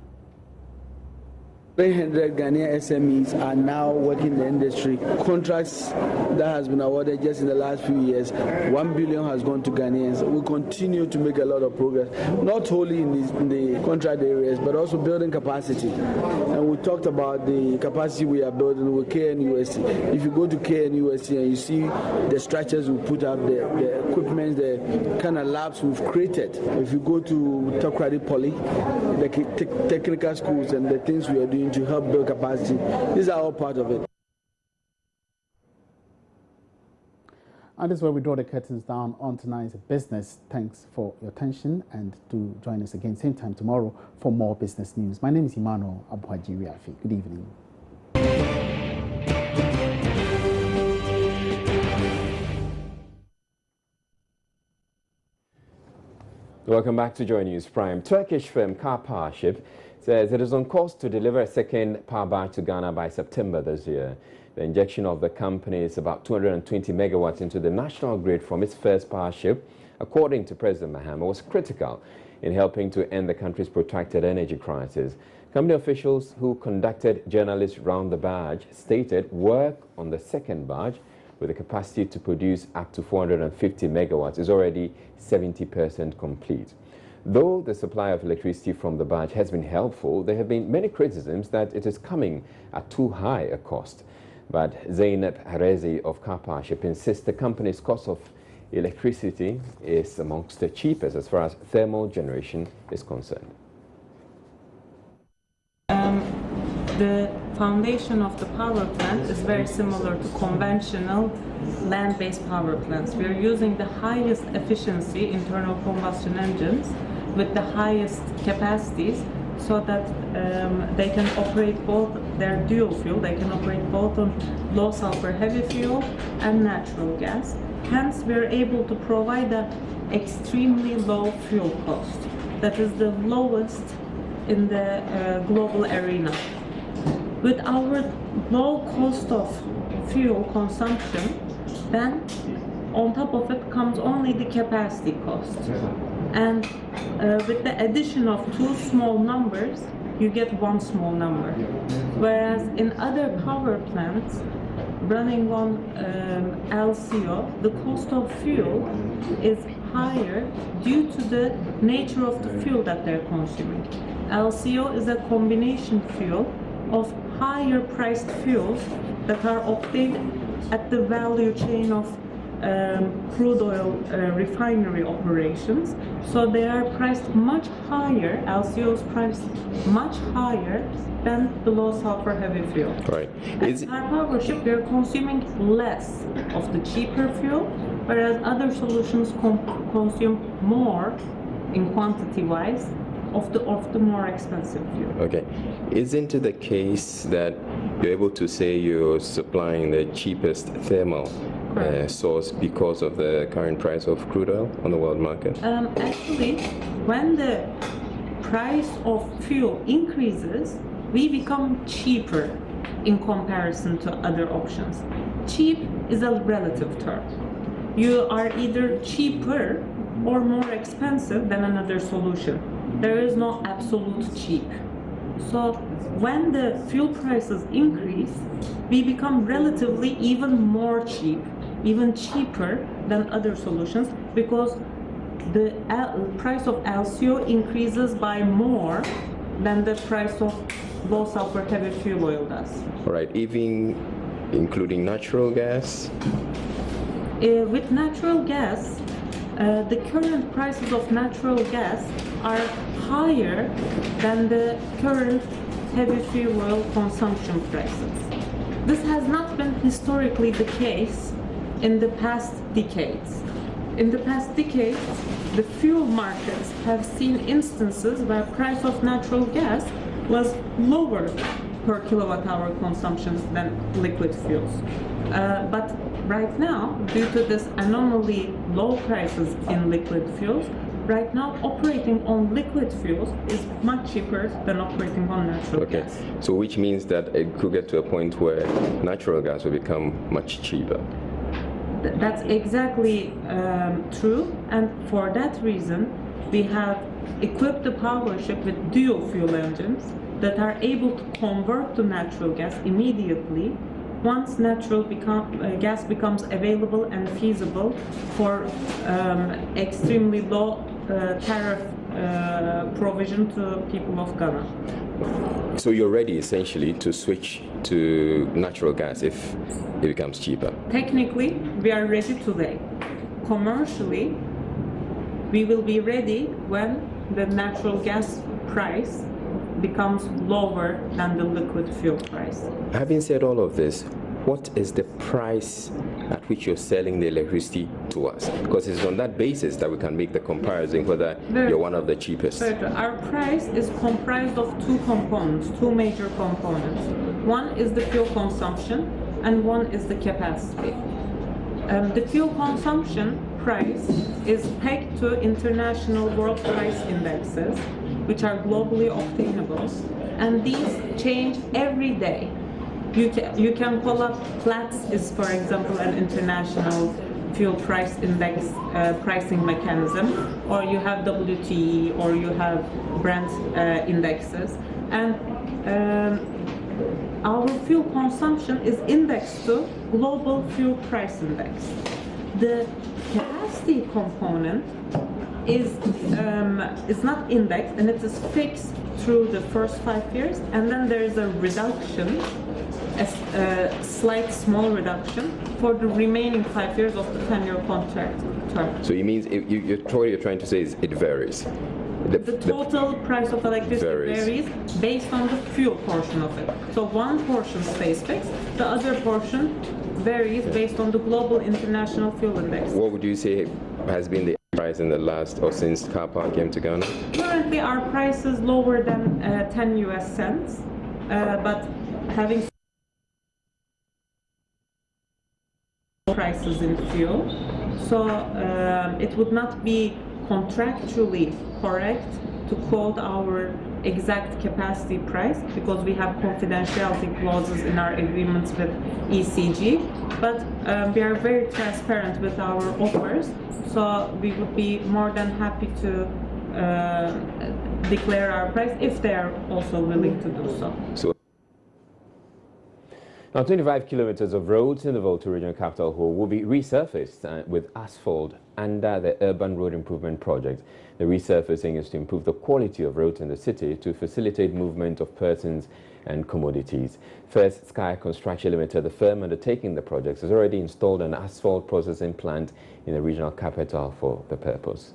300 Ghanaian SMEs are now working in the industry. Contracts that has been awarded just in the last few years, 1 billion has gone to Ghanaians. We continue to make a lot of progress, not only in the contract areas, but also building capacity. And we talked about the capacity we are building with KNUST. If you go to KNUST and you see the structures we put up, the equipment, the kind of labs we've created. If you go to Takoradi Poly, the technical schools and the things we are doing to help build capacity, these are all part of it.
And this is where we draw the curtains down on tonight's business. Thanks for your attention, and do join us again same time tomorrow for more business news. My name is Emmanuel Abuhaji-Riafi. Good evening.
Welcome back to Joy News Prime. Turkish firm Car Powership says it is on course to deliver a second power batch to Ghana by September this year. The injection of the company is about 220 megawatts into the national grid from its first power ship, according to President Mahama, was critical in helping to end the country's protracted energy crisis. Company officials who conducted journalists round the barge stated work on the second barge, with the capacity to produce up to 450 megawatts, is already 70% complete. Though the supply of electricity from the barge has been helpful, there have been many criticisms that it is coming at too high a cost. But Zainab Harezi of Car Powership insists the company's cost of electricity is amongst the cheapest as far as thermal generation is concerned.
The foundation of the power plant is very similar to conventional land-based power plants. We are using the highest efficiency internal combustion engines with the highest capacities so that they can operate both their dual fuel, they can operate both on low sulfur heavy fuel and natural gas. Hence, we are able to provide an extremely low fuel cost that is the lowest in the global arena. With our low cost of fuel consumption, then on top of it comes only the capacity cost. And with the addition of two small numbers, you get one small number. Whereas in other power plants running on LCO, the cost of fuel is higher due to the nature of the fuel that they're consuming. LCO is a combination fuel of higher priced fuels that are obtained at the value chain of crude oil refinery operations. So they are priced much higher, LCO is priced much higher than the low sulfur heavy fuel.
Right.
At our power ship, we are consuming less of the cheaper fuel, whereas other solutions consume more in quantity-wise of the more expensive fuel.
Okay. Isn't it the case that you're able to say you're supplying the cheapest thermal source because of the current price of crude oil on the world market?
Actually, when the price of fuel increases, we become cheaper in comparison to other options. Cheap is a relative term. You are either cheaper or more expensive than another solution. There is no absolute cheap. So when the fuel prices increase, we become relatively even more cheap, even cheaper than other solutions, because the price of LCO increases by more than the price of low sulfur heavy fuel oil does.
All right, even including natural gas?
With natural gas, the current prices of natural gas are higher than the current heavy fuel oil consumption prices. This has not been historically the case in the past decades. In the past decades, the fuel markets have seen instances where price of natural gas was lower per kilowatt hour consumption than liquid fuels. But right now, due to this anomaly low prices in liquid fuels, right now operating on liquid fuels is much cheaper than operating on natural gas.
So which means that it could get to a point where natural gas will become much cheaper.
That's exactly true, and for that reason we have equipped the power ship with dual fuel engines that are able to convert to natural gas immediately once natural gas becomes available and feasible for extremely low tariff provision to people of Ghana.
So you're ready essentially to switch to natural gas if it becomes cheaper?
Technically, we are ready today. Commercially, we will be ready when the natural gas price becomes lower than the liquid fuel price.
Having said all of this, what is the price at which you're selling the electricity to us? Because it's on that basis that we can make the comparison whether you're one of the cheapest.
Our price is comprised of two components, two major components. One is the fuel consumption and one is the capacity. The fuel consumption price is pegged to international world price indexes, which are globally obtainable, and these change every day. You can call up Platts is, for example, an international fuel price index pricing mechanism, or you have WTI, or you have Brent indexes, and our fuel consumption is indexed to global fuel price index. The capacity component is not indexed, and it is fixed through the first 5 years, and then there is a reduction, a slight small reduction for the remaining 5 years of the 10-year contract. term.
So it means what you're trying to say is it varies.
The total price of electricity varies based on the fuel portion of it. So one portion stays fixed, the other portion varies based on the global international fuel index.
What would you say has been the price in the last or since car park came to Ghana?
Currently our price is lower than 10 US cents, but having prices in fuel, so it would not be contractually correct to quote our exact capacity price because we have confidentiality clauses in our agreements with ECG, but we are very transparent with our offers, so we would be more than happy to declare our price if they are also willing to do so.
Now, 25 kilometers of roads in the Volta Regional Capital Hall will be resurfaced with asphalt under the Urban Road Improvement Project. The resurfacing is to improve the quality of roads in the city to facilitate movement of persons and commodities. First Sky Construction Limited, the firm undertaking the project, has already installed an asphalt processing plant in the regional capital for the purpose.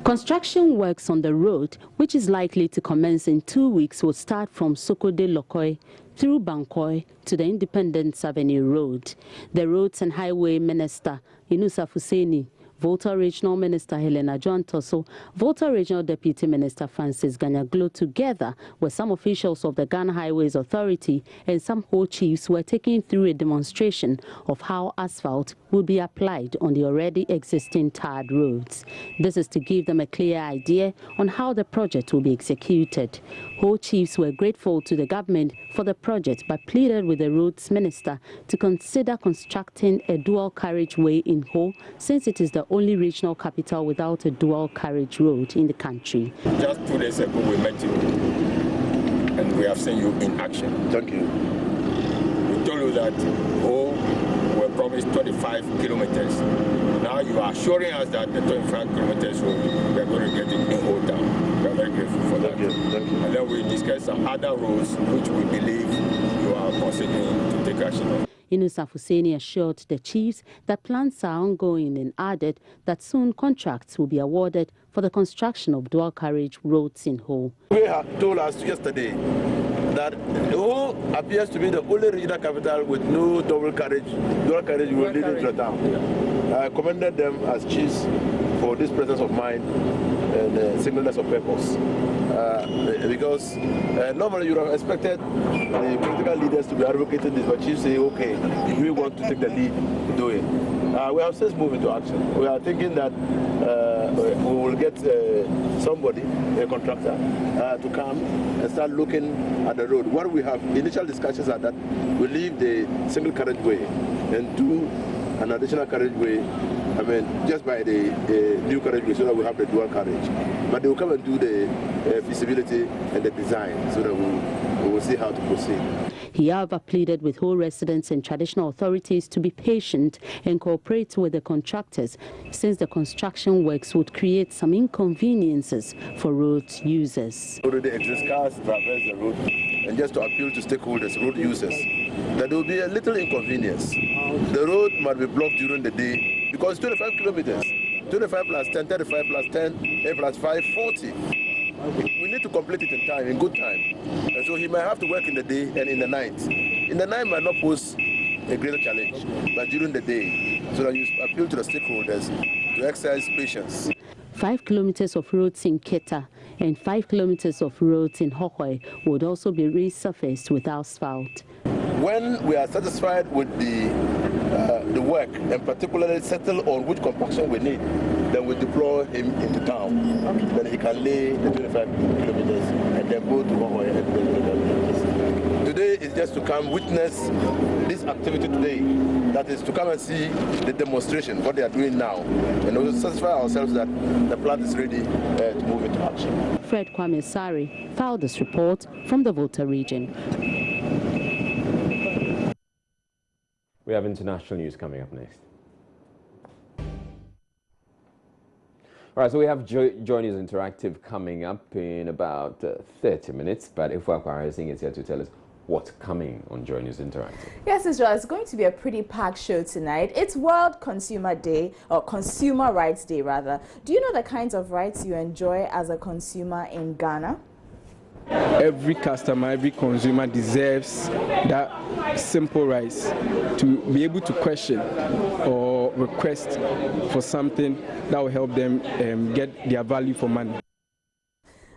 Construction works on the road, which is likely to commence in 2 weeks, will start from Sokode Lokoi through Bankoi to the Independence Avenue Road. The Roads and Highway Minister, Inusa Fuseni, Volta Regional Minister Helena John Tosso, Volta Regional Deputy Minister Francis Ganyaglo, together with some officials of the Ghana Highways Authority and some Ho chiefs, were taken through a demonstration of how asphalt will be applied on the already existing tarred roads. This is to give them a clear idea on how the project will be executed. Ho chiefs were grateful to the government for the project but pleaded with the roads minister to consider constructing a dual carriageway in Ho, since it is the only regional capital without a dual carriage road in the country.
Just 2 days ago we met you and we have seen you in action. Thank you. We told you that we promised 25 kilometers. Now you are assuring us that the 25 kilometers we are going to get it in whole town. We are very grateful for that. Thank you. And then we discussed some other roads which we believe you are considering to take action on.
Inusa Fuseni assured the chiefs that plans are ongoing and added that soon contracts will be awarded for the construction of dual carriage roads in Ho.
We have told us yesterday that Ho appears to be the only regional capital with no dual carriage will lead into the town. I commended them as chiefs for this presence of mind and singleness of purpose. Because normally you would have expected the political leaders to be advocating this, but chiefs say, okay, we want to take the lead to do it. We have since moved into action. We are thinking that we will get somebody, a contractor, to come and start looking at the road. What we have initial discussions are that we leave the single carriageway and do an additional carriageway, just by the new carriageway, so that we have the dual carriage. But they will come and do the feasibility and the design, so that we will see how to proceed.
He, however, pleaded with Ho residents and traditional authorities to be patient and cooperate with the contractors, since the construction works would create some inconveniences for road users.
Already exist cars traverse the road, and just to appeal to stakeholders, road users, that there will be a little inconvenience. The road might be blocked during the day because 25 kilometers, 25 plus 10, 35 plus 10, 8 plus 5, 40. We need to complete it in time, in good time. And so he might have to work in the day and in the night. In the night might not pose a greater challenge, but during the day, so that you appeal to the stakeholders to exercise patience.
5 kilometers of roads in Keta and 5 kilometers of roads in Hohoi would also be resurfaced with asphalt.
When we are satisfied with the work and particularly settle on which compaction we need, then we deploy him into town. Then he can lay the 25 kilometers and then go to Hohoi and do the 25 kilometers. Today is just to come witness this activity today. That is to come and see the demonstration, what they are doing now, and also satisfy ourselves that the plant is ready to move into action.
Fred Kwame Sari filed this report from the Volta region.
We have international news coming up next. All right, so we have Joy News Interactive coming up in about 30 minutes, but if Wakwa Singh is here to tell us what's coming on Joy News Interactive.
Yes, Israel, it's going to be a pretty packed show tonight. It's World Consumer Day, or Consumer Rights Day rather. Do you know the kinds of rights you enjoy as a consumer in Ghana?
Every customer, every consumer deserves that simple rights to be able to question or request for something that will help them get their value for money.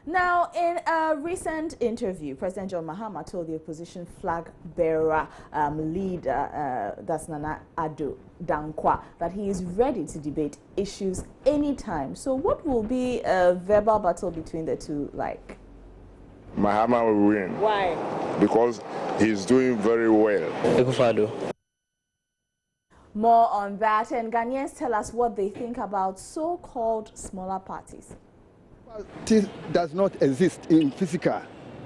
Now, in a recent interview, President John Mahama told the opposition flag bearer leader, that's Nana Addo Dankwa, that he is ready to debate issues anytime. So what will be a verbal battle between the two like?
Mahama will win.
Why?
Because he's doing very well.
More on that, and Ghanaians tell us what they think about so-called smaller parties.
It does not exist in physical,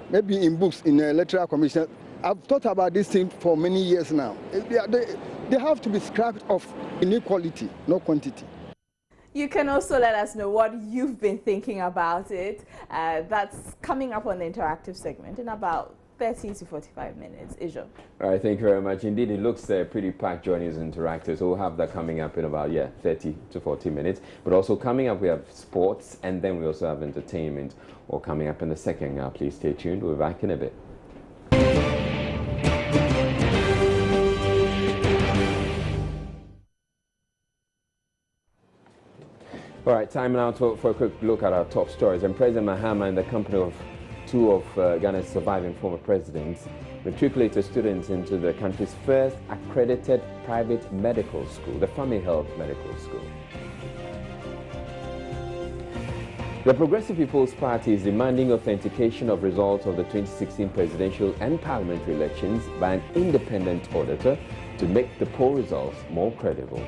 maybe in books, in the electoral commission. I've thought about this thing for many years now. They have to be scrapped of inequality, not quantity.
You can also let us know what you've been thinking about it. That's coming up on the interactive segment in about 30 to 45 minutes. Ijo.
All right, thank you very much. Indeed, it looks pretty packed, Joy News Interactive. So we'll have that coming up in about, 30 to 40 minutes. But also coming up, we have sports, and then we also have entertainment, all coming up in the second hour. Please stay tuned. We'll be back in a bit. All right, time now for a quick look at our top stories. And President Mahama, in the company of two of Ghana's surviving former presidents, matriculated students into the country's first accredited private medical school, the Family Health Medical School. The Progressive People's Party is demanding authentication of results of the 2016 presidential and parliamentary elections by an independent auditor to make the poll results more credible.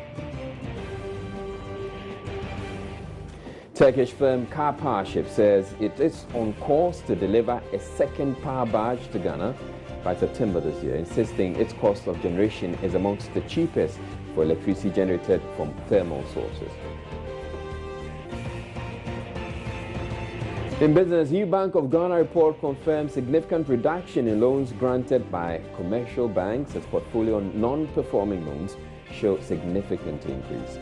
Turkish firm Car Powership says it is on course to deliver a second power barge to Ghana by September this year, insisting its cost of generation is amongst the cheapest for electricity generated from thermal sources. In business, New Bank of Ghana report confirms significant reduction in loans granted by commercial banks as portfolio non-performing loans show significant increase.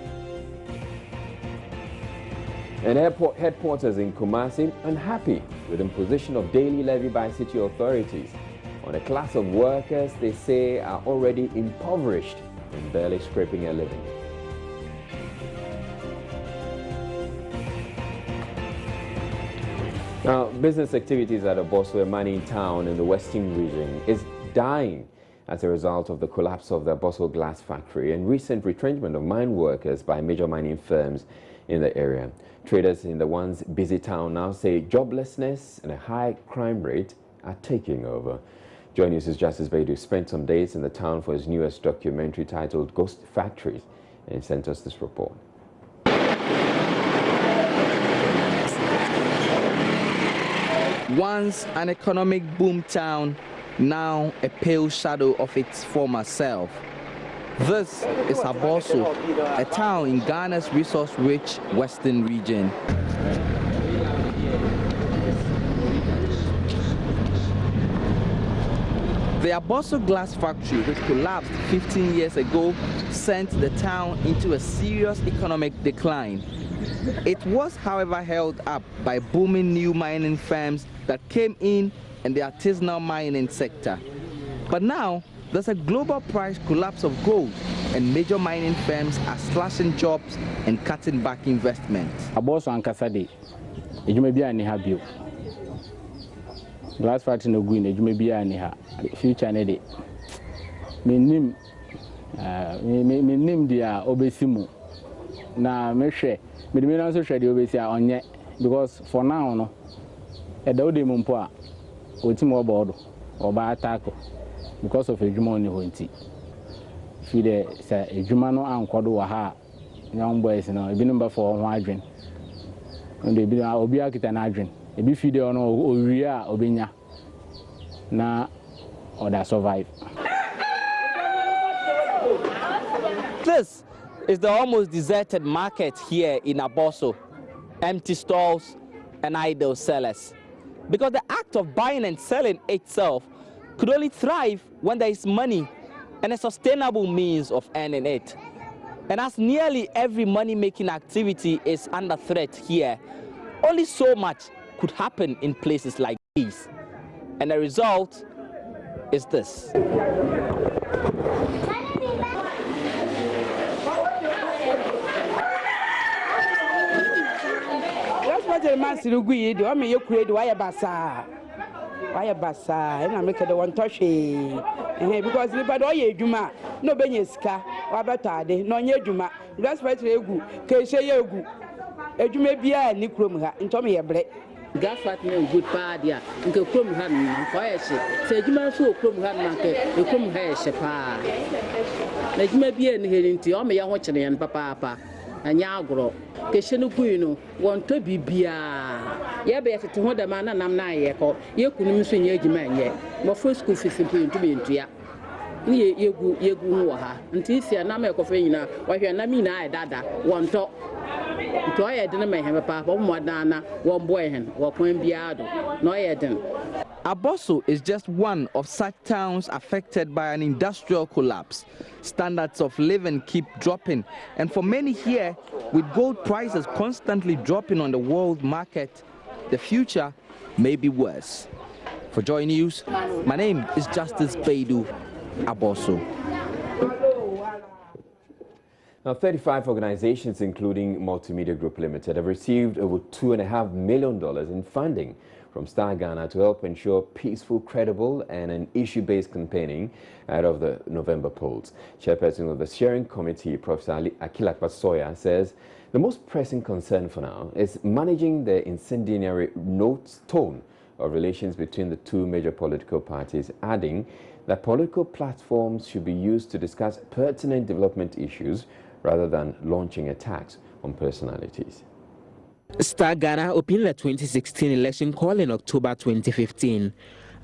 And airport headquarters in Kumasi unhappy with imposition of daily levy by city authorities on a class of workers they say are already impoverished and barely scraping a living. Now, business activities at Abosso, a mining town in the western region, is dying as a result of the collapse of the Abosso glass factory and recent retrenchment of mine workers by major mining firms in the area. Traders in the once busy town now say joblessness and a high crime rate are taking over. Joy News' Justice Baidu spent some days in the town for his newest documentary titled Ghost Factories, and he sent us this report.
Once an economic boom town, now a pale shadow of its former self. This is Abosso, a town in Ghana's resource-rich western region. The Abosso glass factory, which collapsed 15 years ago, sent the town into a serious economic decline. It was, however, held up by booming new mining firms that came in the artisanal mining sector. But now, there's a global price collapse of gold, and major mining firms are slashing jobs and cutting back investments.
Abosso ankasa de ejuma bia ni ha bio. Glass factory no green ejuma bia ni ha. Future ne de. Menim dia obesimu. Na mehwe me na so hwe de obesi a onye because for now no e da ode mu mpo a otimo obodo oba attack because of ejuma oni ho nti fi de say ejuma no ankodo wa ha young boys no ebi no ba for ho adwen and ebi na obi akita na adwen ebi fi de ono owie a obenya na oda survive.
This is the almost deserted market here in Abosso. Empty stalls and idle sellers. Because the act of buying and selling itself could only thrive when there is money and a sustainable means of earning it. And as nearly every money-making activity is under threat here, only so much could happen in places like these. And the result is this.
And I make the one touch because anybody ye juma no benye ska wa betade no nye juma that's why egu ke she egu ejuma bia ni krom ha ntom ye bre
gas fat no good pa dia nke krom ha no ko ye she se ejuma so krom ha na ke krom ha ye she pa na ejuma bia ni heri nti o me ye ho kire yan papa anya agro ke she no kui no won to bibia ye be tete ho da ma na nam na ye ko ye kunum so nye ejuma nye mo for school fees to be ntua ni yegu ho ha nti sia na me ko fe nyina wa hwe na mi na ai dada won to nto ye de na me he papa mo dana won boy hen wo kwan bia do no ye den.
Abosso is just one of such towns affected by an industrial collapse. Standards of living keep dropping, and for many here, with gold prices constantly dropping on the world market, the future may be worse. For Joy News, my name is Justice Baidu Abosso.
Now, 35 organizations, including Multimedia Group Limited, have received over $2.5 million in funding from Star Ghana to help ensure peaceful, credible, and an issue-based campaigning ahead of the November polls. Chairperson of the Steering Committee, Professor Akilakpa Soya, says the most pressing concern for now is managing the incendiary tone of relations between the two major political parties, adding that political platforms should be used to discuss pertinent development issues rather than launching attacks on personalities.
Star Ghana opened the 2016 election call in October 2015.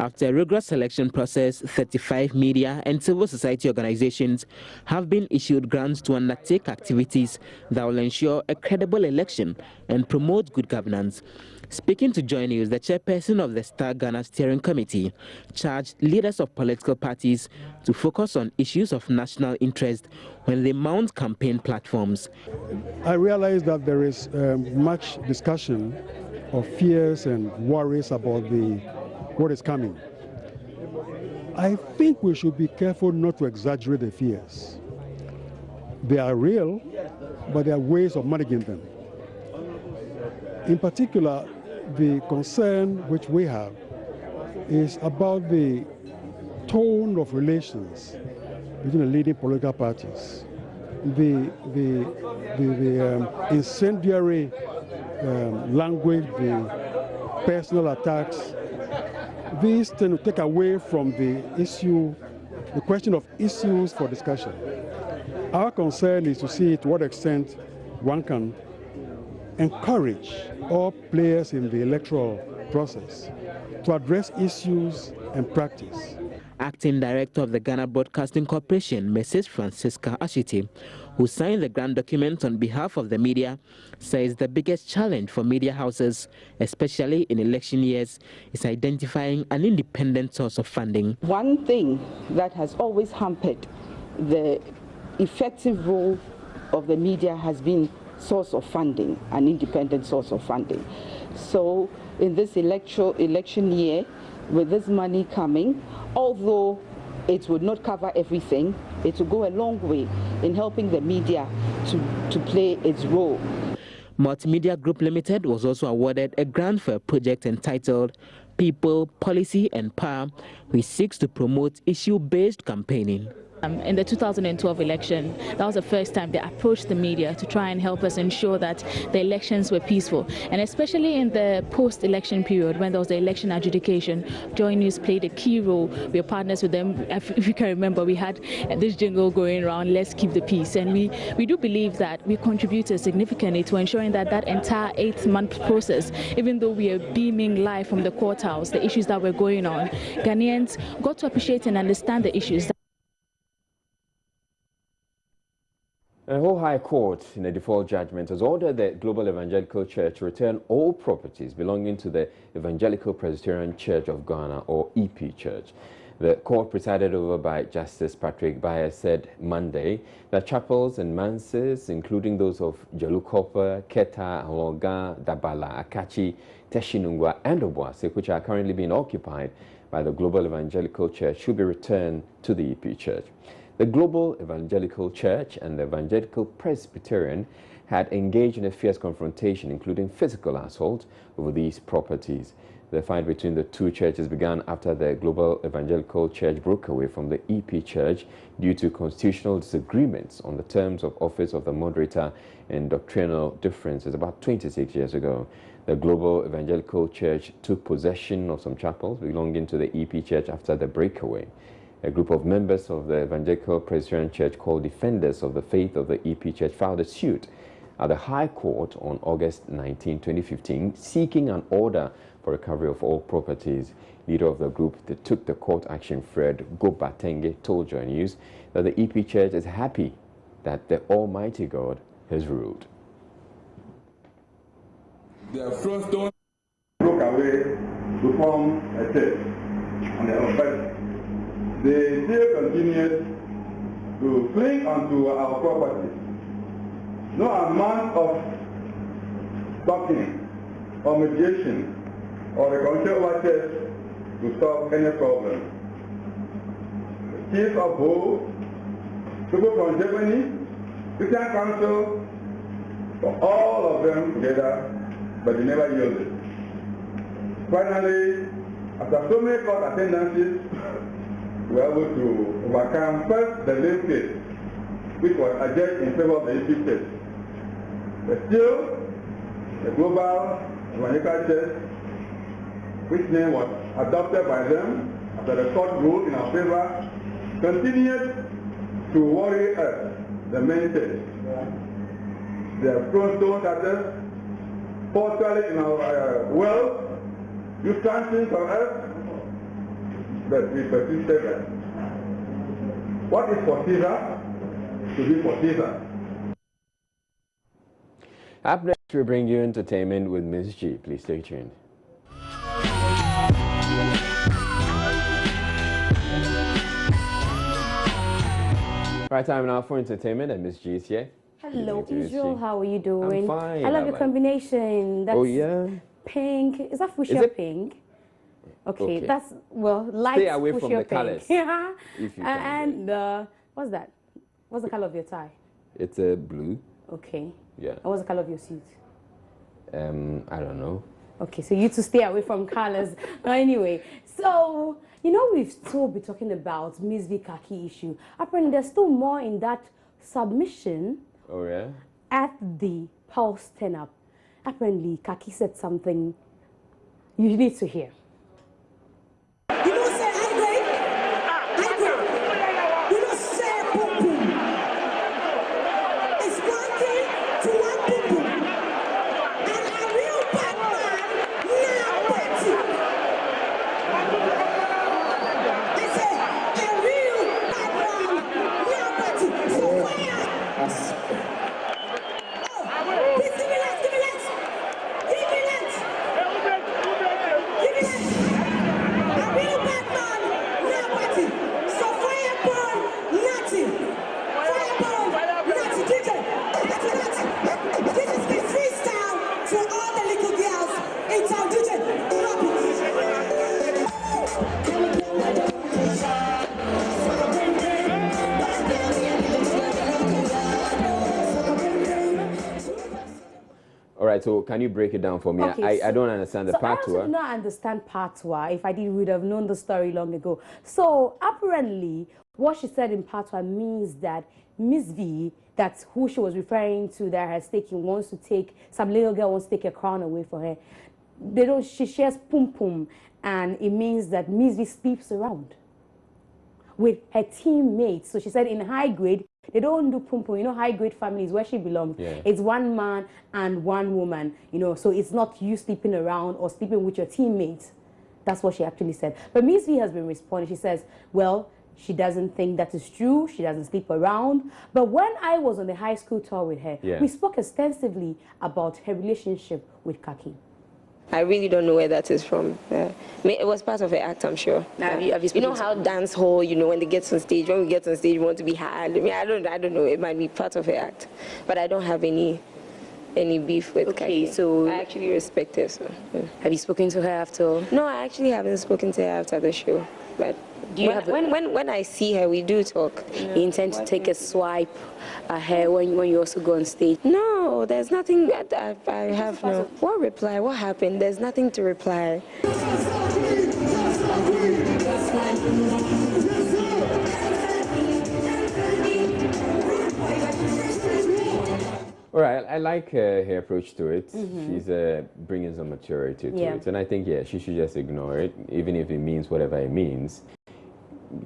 After a rigorous selection process, 35 media and civil society organizations have been issued grants to undertake activities that will ensure a credible election and promote good governance. Speaking to Joy News, the chairperson of the Star Ghana Steering Committee charged leaders of political parties to focus on issues of national interest when they mount campaign platforms.
I realize that there is much discussion of fears and worries about what is coming. I think we should be careful not to exaggerate the fears. They are real, but there are ways of managing them. In particular, the concern which we have is about the tone of relations between the leading political parties, the incendiary language, the personal attacks. These tend to take away from the question of issues for discussion. Our concern is to see to what extent one can encourage all players in the electoral process to address issues and practice.
Acting Director of the Ghana Broadcasting Corporation, Mrs. Francisca Ashiti, who signed the grant document on behalf of the media, says the biggest challenge for media houses, especially in election years, is identifying an independent source of funding.
One thing that has always hampered the effective role of the media has been source of funding, an independent source of funding. So in this election year, with this money coming, although it would not cover everything, it will go a long way in helping the media to play its role.
Multimedia Group Limited was also awarded a grant for a project entitled People, Policy and Power, which seeks to promote issue-based campaigning.
In the 2012 election, that was the first time they approached the media to try and help us ensure that the elections were peaceful. And especially in the post-election period, when there was the election adjudication, Joy News played a key role. We are partners with them. If you can remember, we had this jingle going around, let's keep the peace. And we do believe that we contributed significantly to ensuring that that entire 8-month process, even though we are beaming live from the courthouse, the issues that were going on, Ghanaians got to appreciate and understand the issues.
The whole High Court, in a default judgment, has ordered the Global Evangelical Church to return all properties belonging to the Evangelical Presbyterian Church of Ghana, or EP Church. The court, presided over by Justice Patrick Bayer, said Monday that chapels and manses, including those of Jalukopa, Keta, Alonga, Dabala, Akachi, Teshinungwa, and Obuasi, which are currently being occupied by the Global Evangelical Church, should be returned to the EP Church. The Global Evangelical Church and the Evangelical Presbyterian had engaged in a fierce confrontation, including physical assault, over these properties. The fight between the two churches began after the Global Evangelical Church broke away from the EP Church due to constitutional disagreements on the terms of office of the moderator and doctrinal differences about 26 years ago. The Global Evangelical Church took possession of some chapels belonging to the EP Church after the breakaway. A group of members of the Evangelical Presbyterian Church, called Defenders of the Faith of the EP Church, filed a suit at the High Court on August 19, 2015, seeking an order for recovery of all properties. Leader of the group that took the court action, Fred Gobatenge, told Joy News that the EP Church is happy that the Almighty God has ruled.
Their front door broke away to form a church, but they still continue to cling onto our property. No amount of talking or mediation or reconciliation over church to solve any problem. Chief of Ho, people from Germany, Christian Council, all of them together, but they never yielded. Finally, after so many court attendances, we were able to overcome first the late case, which was adjudged in favor of the EP Church. But still, the Global Evangelical Church, which name was adopted by them after the court ruled in our favor, continued to worry us, the main church. They have thrown stone at us, forcefully in our wealth, you something for us, but we persisted. What is for Caesar to be for Caesar.
Up next, we bring you entertainment with Ms. G. Please stay tuned. Right, time now for entertainment, and Ms. G is here.
Hello, Israel. How are you doing?
I'm fine.
I love your combination. That's pink. Is that fuchsia pink? Okay, that's, well, light
Stay away
fuchsia
from the
pink.
colors.
Yeah.
If you
and what's that? What's the color of your tie?
It's a blue.
Okay.
Yeah.
And what's the color of your suit?
I don't know.
Okay, so you two stay away from colors. Anyway, so, you know, we've still been talking about Miss V Kaki issue. Apparently, there's still more in that submission.
Oh, yeah?
At the Pulse 10 Up. Apparently, Kaki said something you need to hear.
You don't say high grade? High grade. You don't say boom boom. It's one thing to one boom boom. And a real bad man, now party. I say, a real bad man, now party. So fire. Please give me less, give me less. Give me less. Give me less. A real bad man, now party. So fire burn, nothing. Fire burn, nothing. DJ, this is the freestyle for all the little girls in town. DJ, drop it.
All right, so can you break it down for me?
Okay,
I don't understand the part
I also do not understand Patois. If I did, would have known the story long ago. So apparently, what she said in Patois means that Miss V, that's who she was referring to, that has taken, wants to take, some little girl wants to take a crown away for her. They don't, she shares pum pum, and it means that Miss V sleeps around with her teammates. So she said in high grade, they don't do pum pum. You know, high grade families where she belongs. Yeah. It's one man and one woman. You know, so it's not you sleeping around or sleeping with your teammates. That's what she actually said. But Miss V has been responding. She says, well, she doesn't think that is true. She doesn't sleep around. But when I was on the high school tour with her, we spoke extensively about her relationship with Kaki.
I really don't know where that is from. It was part of the act, I'm sure.
Have you
You know how dance hall, you know, when they get on stage, when we get on stage, we want to be hard. I mean, I don't know. It might be part of the act, but I don't have any beef with
Okay,
Kaki.
so
I actually respect her. So, yeah.
Have you spoken to her after?
No, I actually haven't spoken to her after the show, but.
Do you
when I see her, we do talk.
You intend to take a swipe at her when you also go on stage?
No, there's nothing. I have no. What reply? What happened? There's nothing to reply.
All right, I like her approach to it. She's bringing some maturity to it. And I think, yeah, she should just ignore it, even if it means whatever it means.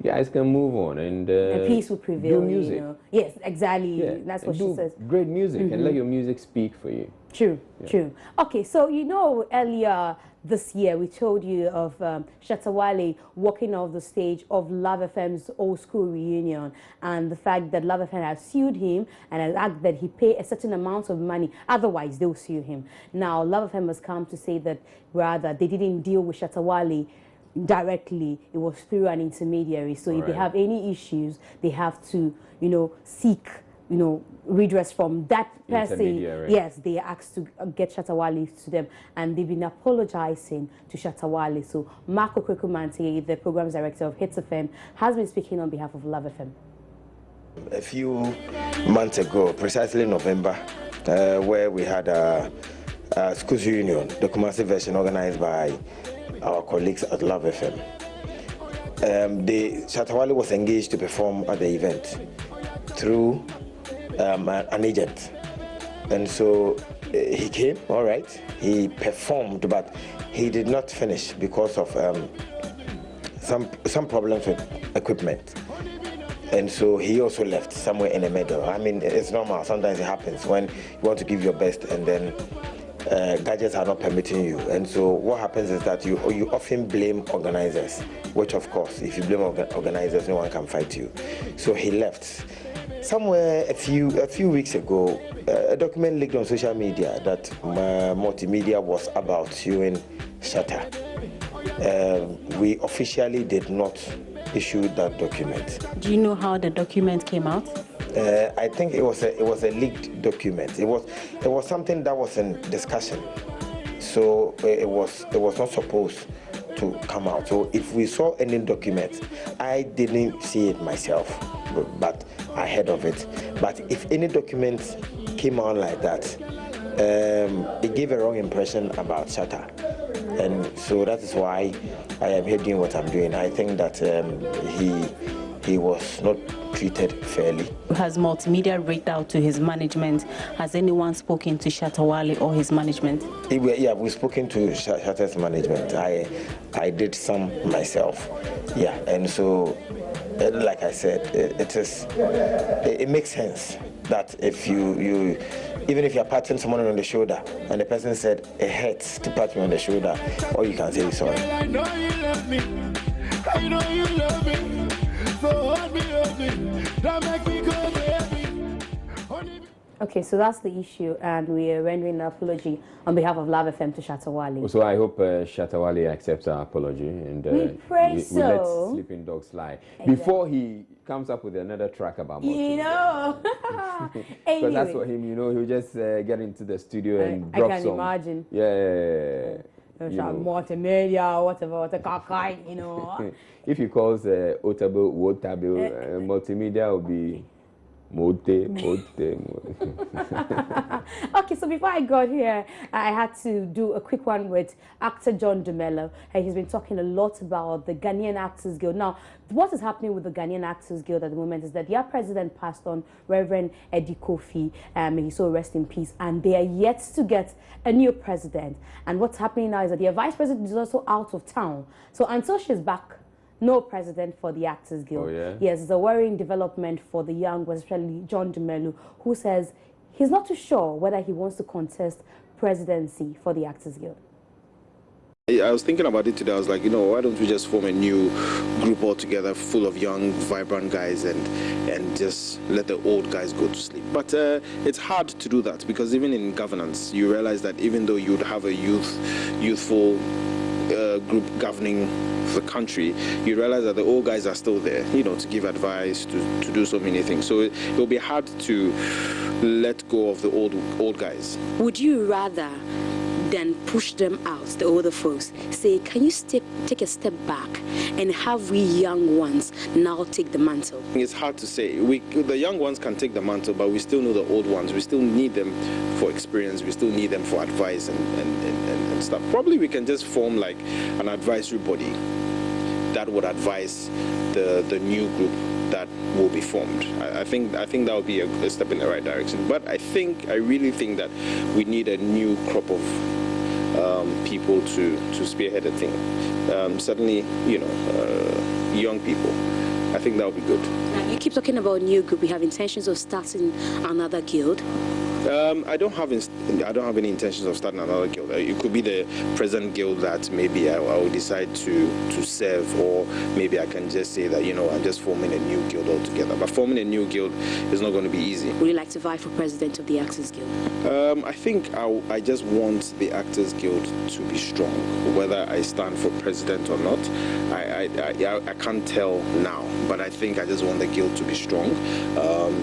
You guys can move on and
peace will prevail.
Do music.
You know? Yes, exactly. Yeah. That's what she says.
Great music and let your music speak for you.
True, true. Okay, so you know earlier this year we told you of Shatta Wale walking off the stage of Love FM's old school reunion, and the fact that Love FM has sued him and has asked that he pay a certain amount of money, otherwise they'll sue him. Now Love FM has come to say that rather they didn't deal with Shatta Wale directly, it was through an intermediary. So if they have any issues, they have to, you know, seek, you know, redress from that person. Yes, they asked to get Shatta Wale to them, and they've been apologizing to Shatta Wale. So Marco Kwekumante, the programs director of Hits FM, has been speaking on behalf of Love FM.
A few months ago, precisely in November, where we had a schools union, the Kumasi version organized by our colleagues at Love FM. Shatta Wale was engaged to perform at the event through an agent, and so he came. All right, he performed, but he did not finish because of some problems with equipment, and so he also left somewhere in the middle. I mean, it's normal. Sometimes it happens when you want to give your best and then gadgets are not permitting you, and so what happens is that you often blame organizers, which of course, if you blame organizers, no one can fight you. So he left. Somewhere a few weeks ago, a document leaked on social media that multimedia was about suing Shatta. We officially did not issue that document.
Do you know how the document came out?
I think it was a leaked document. It was something that was in discussion, so it was not supposed to come out. So if we saw any document, I didn't see it myself, but I heard of it. But if any document came out like that, it gave a wrong impression about Shatta, and so that is why I am here doing what I'm doing. I think that he was not treated fairly.
Has multimedia reached out to his management? Has anyone spoken to Shatta Wale or his management?
Yeah, we've spoken to Shatta's management. I did some myself. Yeah, and so, like I said, it makes sense that if you even if you're patting someone on the shoulder and the person said it hurts to pat me on the shoulder, or you can say sorry.
I know you love me. I know you love me. So hold me. Don't make me go baby.
Okay, so that's the issue, and we are rendering an apology on behalf of Love FM to Shatta Wale.
So I hope Shatta Wale accepts our apology, and
we pray
we let sleeping dogs lie before he comes up with another track about multimedia.
You know,
because that's for him. You know, he'll just get into the studio and drop some.
I can imagine.
Yeah.
Multimedia, whatever, you know.
If he calls Otable, multimedia will be Mote.
Okay, so before I got here, I had to do a quick one with actor John Dumelo. He's been talking a lot about the Ghanaian Actors Guild. Now, what is happening with the Ghanaian Actors Guild at the moment is that their president passed on, Reverend Eddie Kofi, may he so rest in peace, and they are yet to get a new president. And what's happening now is that their vice president is also out of town. So until she's back, no president for the Actors Guild.
Oh, yeah?
Yes, it's a worrying development for the young, especially John Dumelo, who says he's not too sure whether he wants to contest presidency for the Actors Guild.
I was thinking about it today. I was like, why don't we just form a new group altogether full of young, vibrant guys and just let the old guys go to sleep. But it's hard to do that because even in governance, you realize that even though you'd have a youthful group governing the country, you realize that the old guys are still there, to give advice, to do so many things. So it will be hard to let go of the old guys.
Would you rather then push them out, the older folks, say, can you take a step back and have we young ones now take the mantle?
It's hard to say. The young ones can take the mantle, but we still know the old ones. We still need them for experience. We still need them for advice and stuff. Probably we can just form like an advisory body that would advise the new group that will be formed. I think that would be a step in the right direction. But I really think that we need a new crop of people to spearhead the thing. Certainly, young people. I think that would be good.
Now, you keep talking about new group. We have intentions of starting another guild.
I don't have any intentions of starting another guild. It could be the present guild that maybe I will decide to serve, or maybe I can just say that I'm just forming a new guild altogether. But forming a new guild is not going to be easy.
Would you like to vie for president of the Actors Guild?
I think I just want the Actors Guild to be strong. Whether I stand for president or not, I can't tell now. But I think I just want the guild to be strong.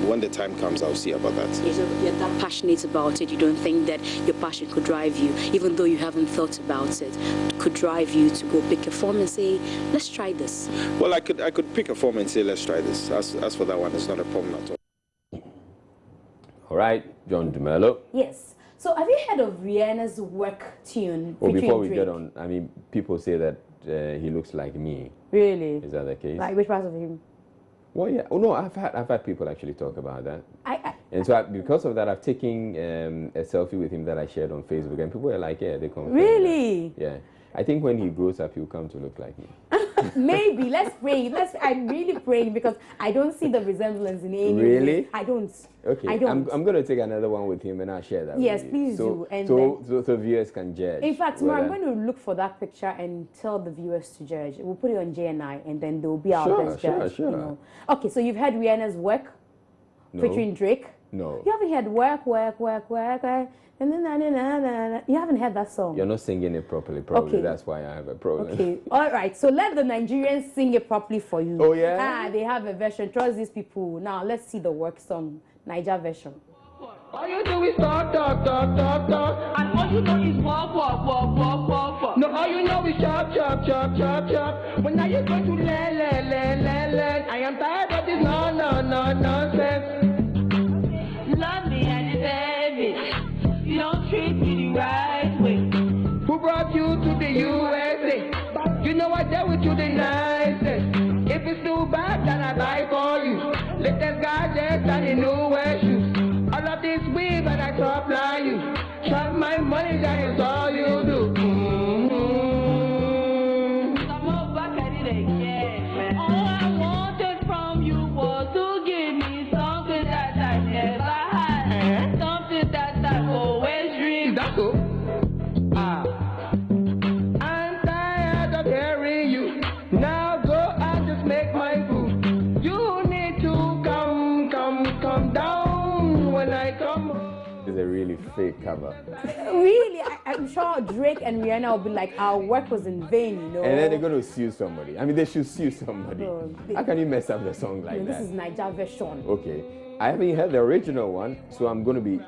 When the time comes, I'll see about that.
You're that passionate about it. You don't think that your passion could drive you, even though you haven't thought about it, could drive you to go pick a form and say, let's try this?
Well, I could pick a form and say, let's try this. As for that one, it's not a problem at all.
All right, John DeMello.
Yes. So have you heard of Rihanna's work tune?
Well, before we get on, I mean, people say that he looks like me.
Really?
Is that the case?
Like which parts of him?
Well, yeah. Oh no, I've had people actually talk about that. And so because of that, I've taken a selfie with him that I shared on Facebook, and people are like, yeah, they confirm.
Really?
That. Yeah. I think when he grows up, he'll come to look like me.
Maybe. Let's pray. I'm really praying because I don't see the resemblance in any
Really?
way. I don't.
Okay.
I don't.
I'm going to take another one with him and I'll share that
Yes,
with you.
please do. And
so viewers can judge.
In fact, tomorrow I'm going to look for that picture and tell the viewers to judge. We'll put it on JNI and then they'll be our best judge.
Sure.
Okay, so you've heard Rihanna's work featuring Drake?
No.
You haven't heard work. You haven't heard that song?
You're not singing it properly, probably.
Okay.
That's why I have a problem.
Okay. All right. So let the Nigerians sing it properly for you.
Oh, yeah?
They have a version. Trust these people. Now, let's see the work song. Niger version.
All you do is talk. And all you know is walk. No, all you know is chop. When now you're going to learn. I am tired of this nonsense. Love me and baby. You don't treat me the right way. Who brought you to the USA? You know I dealt with you the nicest. If it's too bad, then I buy for you. Latest gadgets and the newest shoes. All of this weed that I supply you. Chop my money, that is all you do. Come on back at it again. All I wanted from you was to give me something that I never had. Something that I always dreamed. That's all. I'm tired of hearing you. Now go and just make my food. You need to come down when I come home.
It's a really fake cover.
Really? I'm sure Drake and Rihanna will be like, our work was in vain, you know?
And then they're going to sue somebody. I mean, they should sue somebody. How can you mess up the song like that?
This is Niger version.
Okay. I haven't heard the original one, so I'm going to be...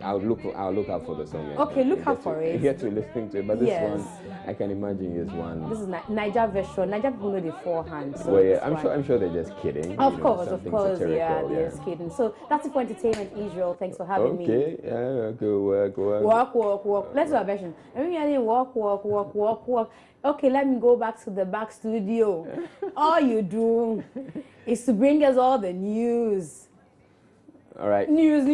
I'll look out for the song.
Okay, look out for it.
Get to listening to it, but this
Yes.
one, I can imagine is one.
This is Niger version. Niger people know the forehand. So
Well, yeah,
that's
I'm sure they're just kidding.
Of course,
satirical,
yeah, they're just kidding. So that's it for entertainment, Israel. Thanks for having me.
Okay, yeah, go work.
Walk. Let's do a version. Walk. Okay, let me go back to the back studio. All you do is to bring us all the news.
All right.
News.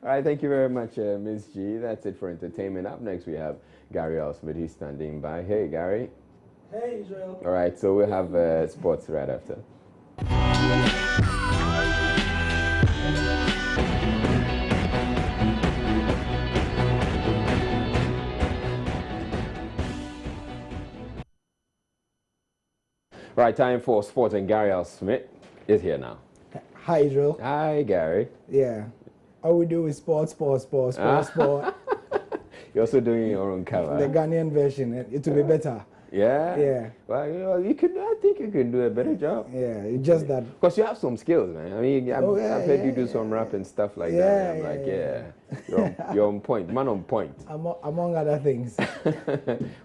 All right, thank you very much, Ms. G. That's it for entertainment. Up next, we have Gary Osmond. He's standing by. Hey, Gary.
Hey, Israel.
All right, so we'll have sports right after. Right, time for sports, and Gary L. Smith is here now.
Hi, Israel.
Hi, Gary.
Yeah. All we do is sport.
You're also doing your own cover.
The Ghanaian version. It will be better.
Yeah?
Yeah.
Well, I think you can do a better job.
Yeah, it's just that.
Because you have some skills, man. I mean, I've heard you do some rap and stuff like that. And I'm like, you're on point. Man on point.
Among other things.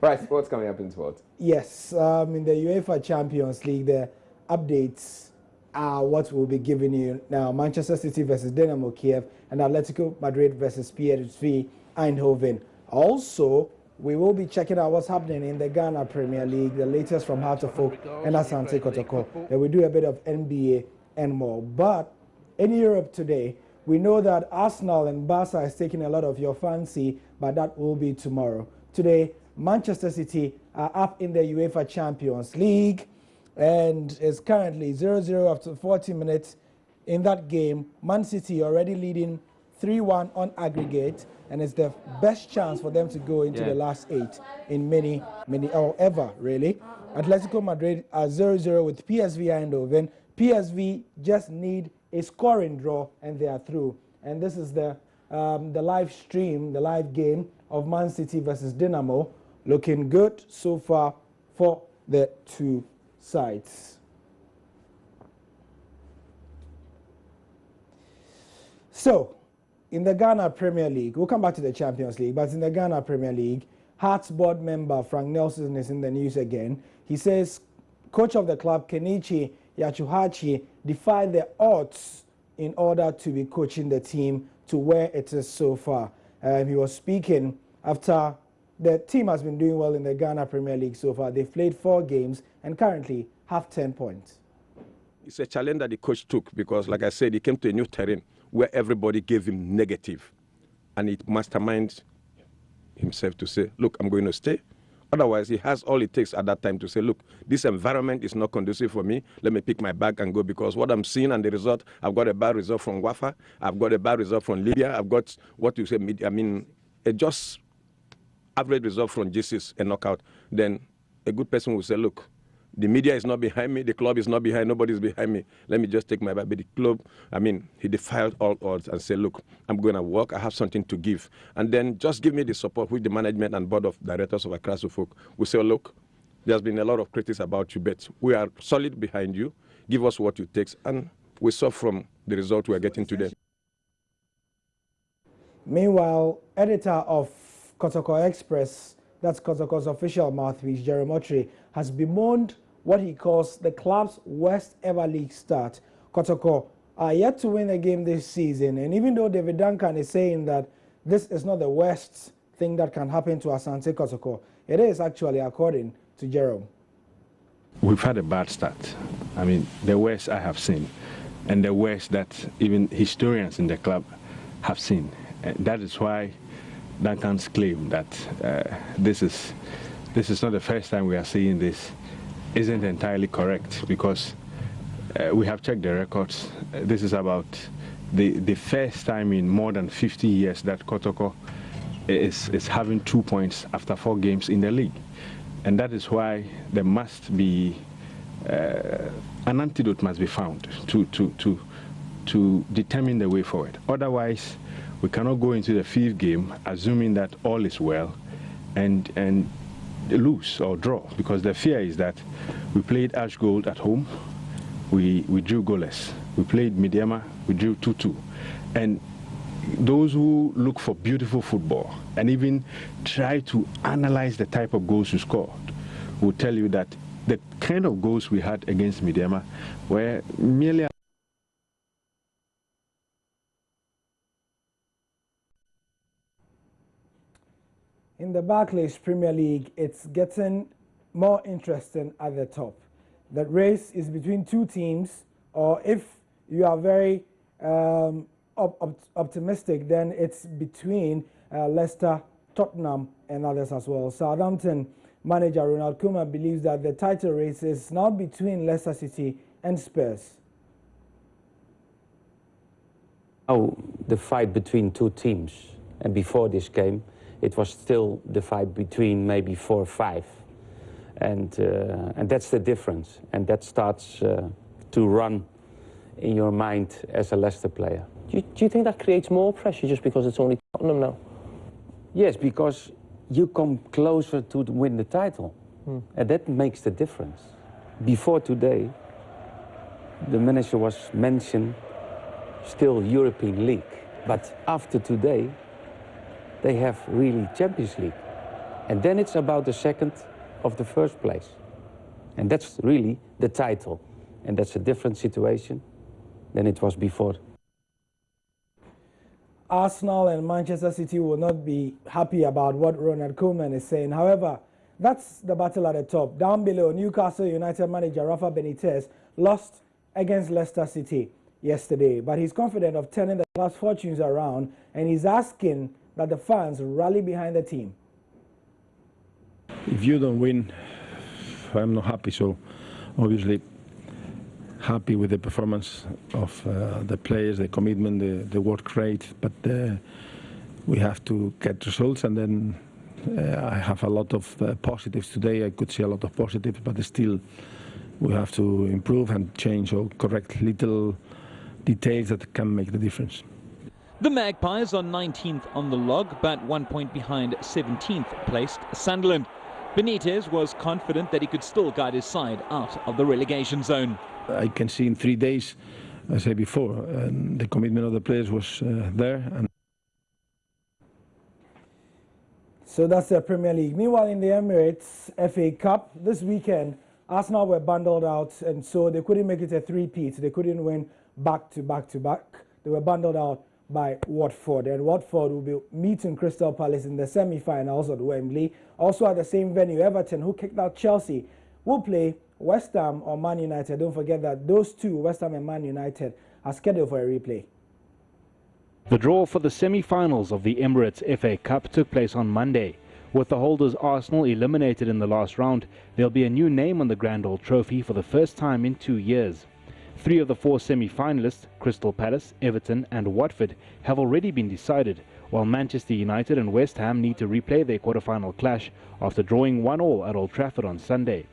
Right, sports coming up in sports.
Yes, in the UEFA Champions League, the updates are what we'll be giving you now. Manchester City versus Dynamo Kiev and Atletico Madrid versus PSV Eindhoven. Also, we will be checking out what's happening in the Ghana Premier League, the latest from Heart of Folk and Asante Kotoko. Then we do a bit of NBA and more. But in Europe today, we know that Arsenal and Barca is taking a lot of your fancy, but that will be tomorrow. Today, Manchester City are up in the UEFA Champions League and is currently 0-0 after 40 minutes. In that game, Man City already leading 3-1 on aggregate, and it's the best chance for them to go into the last 8 in many, or ever, really. Atletico Madrid are 0-0 with PSV Eindhoven. PSV just need a scoring draw, and they are through. And this is the live stream, the live game of Man City versus Dynamo. Looking good so far for the two sides. So, in the Ghana Premier League, we'll come back to the Champions League, but in the Ghana Premier League, Hearts board member Frank Nelson is in the news again. He says coach of the club, Kenichi Yachuhachi, defied the odds in order to be coaching the team to where it is so far. He was speaking after the team has been doing well in the Ghana Premier League so far. They've played 4 games and currently have 10 points.
It's a challenge that the coach took because, like I said, he came to a new terrain where everybody gave him negative. And he masterminds himself to say, look, I'm going to stay. Otherwise, he has all it takes at that time to say, look, this environment is not conducive for me. Let me pick my bag and go, because what I'm seeing and the result, I've got a bad result from Wafa. I've got a bad result from Libya. I've got what you say, a just average result from GC's, a knockout. Then a good person will say, look, the media is not behind me, the club is not behind, nobody's behind me. Let me just take my bag. But the club, he defied all odds and said, look, I'm going to work, I have something to give. And then just give me the support which the management and board of directors of Accra Folk will say, look, there's been a lot of critics about you, but we are solid behind you. Give us what it takes. And we saw from the result we are getting today.
Meanwhile, editor of Kotoko Express, that's Kotoko's official mouthpiece, Jerome Otri, has bemoaned what he calls the club's worst ever league start. Kotoko are yet to win a game this season, and even though David Duncan is saying that this is not the worst thing that can happen to Asante Kotoko, it is actually, according to Jerome.
We've had a bad start. The worst I have seen, and the worst that even historians in the club have seen. That is why Duncan's claim that this is not the first time we are seeing this isn't entirely correct, because we have checked the records. This is about the first time in more than 50 years that Kotoko is having 2 points after 4 games in the league. And that is why there must be an antidote must be found to determine the way forward. Otherwise, we cannot go into the 5th game assuming that all is well and lose or draw, because the fear is that we played Ash Gold at home, we drew goalless. We played Midiama, we drew 2-2. And those who look for beautiful football and even try to analyze the type of goals you scored will tell you that the kind of goals we had against Midiama were merely
In the Barclays Premier League, it's getting more interesting at the top. The race is between 2 teams, or if you are very optimistic, then it's between Leicester, Tottenham, and others as well. Southampton manager Ronald Koeman believes that the title race is now between Leicester City and Spurs.
Oh, the fight between 2 teams, and before this game, it was still the fight between maybe 4 or 5. And that's the difference. And that starts to run in your mind as a Leicester player.
Do you think that creates more pressure just because it's only Tottenham now?
Yes, because you come closer to win the title. And that makes the difference. Before today, the manager was mentioned still European League. But after today, they have really Champions League. And then it's about the second of the first place. And that's really the title. And that's a different situation than it was before.
Arsenal and Manchester City will not be happy about what Ronald Koeman is saying. However, that's the battle at the top. Down below, Newcastle United manager Rafa Benitez lost against Leicester City yesterday, but he's confident of turning the club's fortunes around, and he's asking that the fans rally behind the team.
If you don't win, I'm not happy. So obviously happy with the performance of the players, the commitment, the work rate, but we have to get results. And then I have a lot of positives today. I could see a lot of positives, but still we have to improve and change or correct little details that can make the difference.
The Magpies are 19th on the log, but 1 point behind 17th placed Sunderland. Benitez was confident that he could still guide his side out of the relegation zone.
I can see in 3 days, as I said before, the commitment of the players was there. And
so that's the Premier League. Meanwhile, in the Emirates FA Cup this weekend, Arsenal were bundled out, and so they couldn't make it a three-peat. They couldn't win back to back to back. They were bundled out by Watford, and Watford will be meeting Crystal Palace in the semi-finals at Wembley. Also at the same venue, Everton, who kicked out Chelsea, will play West Ham or Man United. Don't forget that those two, West Ham and Man United, are scheduled for a replay.
The draw for the semi-finals of the Emirates FA Cup took place on Monday. With the holders Arsenal eliminated in the last round, there'll be a new name on the Grand Old Trophy for the first time in 2 years. 3 of the 4 semi-finalists, Crystal Palace, Everton and Watford, have already been decided, while Manchester United and West Ham need to replay their quarter-final clash after drawing 1-1 at Old Trafford on Sunday.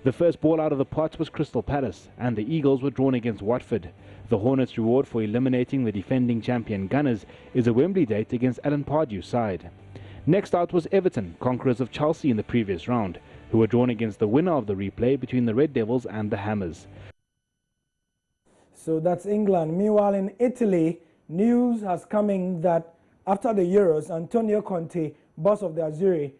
The first ball out of the pot was Crystal Palace, and the Eagles were drawn against Watford. The Hornets' reward for eliminating the defending champion Gunners is a Wembley date against Alan Pardew's side. Next out was Everton, conquerors of Chelsea in the previous round, who were drawn against the winner of the replay between the Red Devils and the Hammers.
So that's England. Meanwhile, in Italy, news has come in that after the Euros, Antonio Conte, boss of the Azzurri,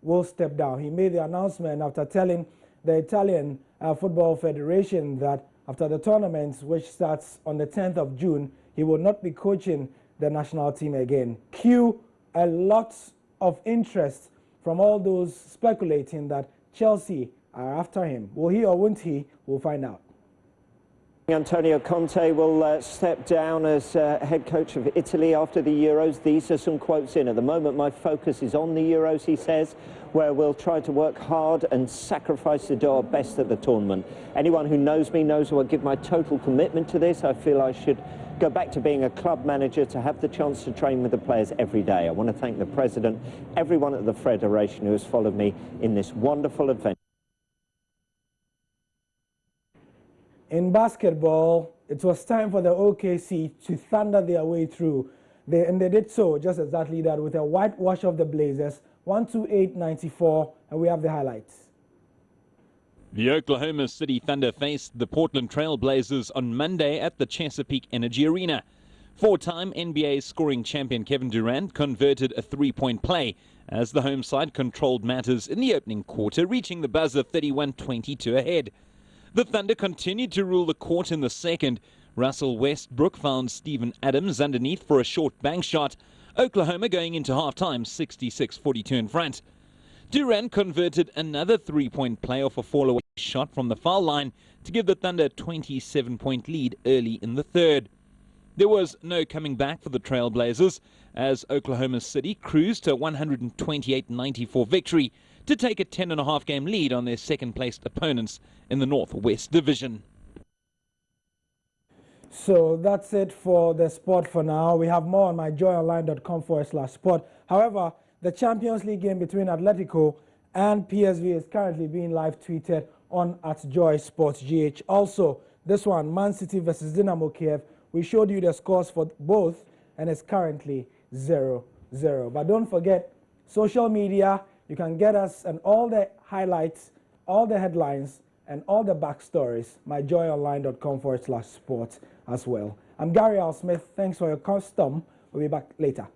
will step down. He made the announcement after telling the Italian Football Federation that after the tournament, which starts on the 10th of June, he will not be coaching the national team again. Cue a lot of interest from all those speculating that Chelsea are after him. Will he or won't he? We'll find out.
Antonio Conte will step down as head coach of Italy after the Euros. These are some quotes in. At the moment, my focus is on the Euros, he says, where we'll try to work hard and sacrifice to do our best at the tournament. Anyone who knows me knows I'll give my total commitment to this. I feel I should go back to being a club manager to have the chance to train with the players every day. I want to thank the president, everyone at the federation who has followed me in this wonderful adventure.
In basketball, it was time for the OKC to thunder their way through. And they did so, just exactly that, with a whitewash of the Blazers, 128-94, and we have the highlights.
The Oklahoma City Thunder faced the Portland Trail Blazers on Monday at the Chesapeake Energy Arena. 4-time NBA scoring champion Kevin Durant converted a three-point play as the home side controlled matters in the opening quarter, reaching the buzzer 31-22 ahead. The Thunder continued to rule the court in the second. Russell Westbrook found Steven Adams underneath for a short bank shot. Oklahoma going into halftime 66-42 in front. Durant converted another three-point play off a fall-away shot from the foul line to give the Thunder a 27-point lead early in the third. There was no coming back for the Trailblazers as Oklahoma City cruised to a 128-94 victory to take a 10.5-game lead on their second-placed opponents in the Northwest Division.
So that's it for the sport for now. We have more on myjoyonline.com/sport. However, the Champions League game between Atletico and PSV is currently being live tweeted on @JoySportsGH. Also, this one, Man City versus Dynamo Kiev. We showed you the scores for both, and it's currently 0-0. But don't forget, social media, you can get us and all the highlights, all the headlines, and all the backstories, myjoyonline.com/sport as well. I'm Gary Al Smith. Thanks for your custom. We'll be back later.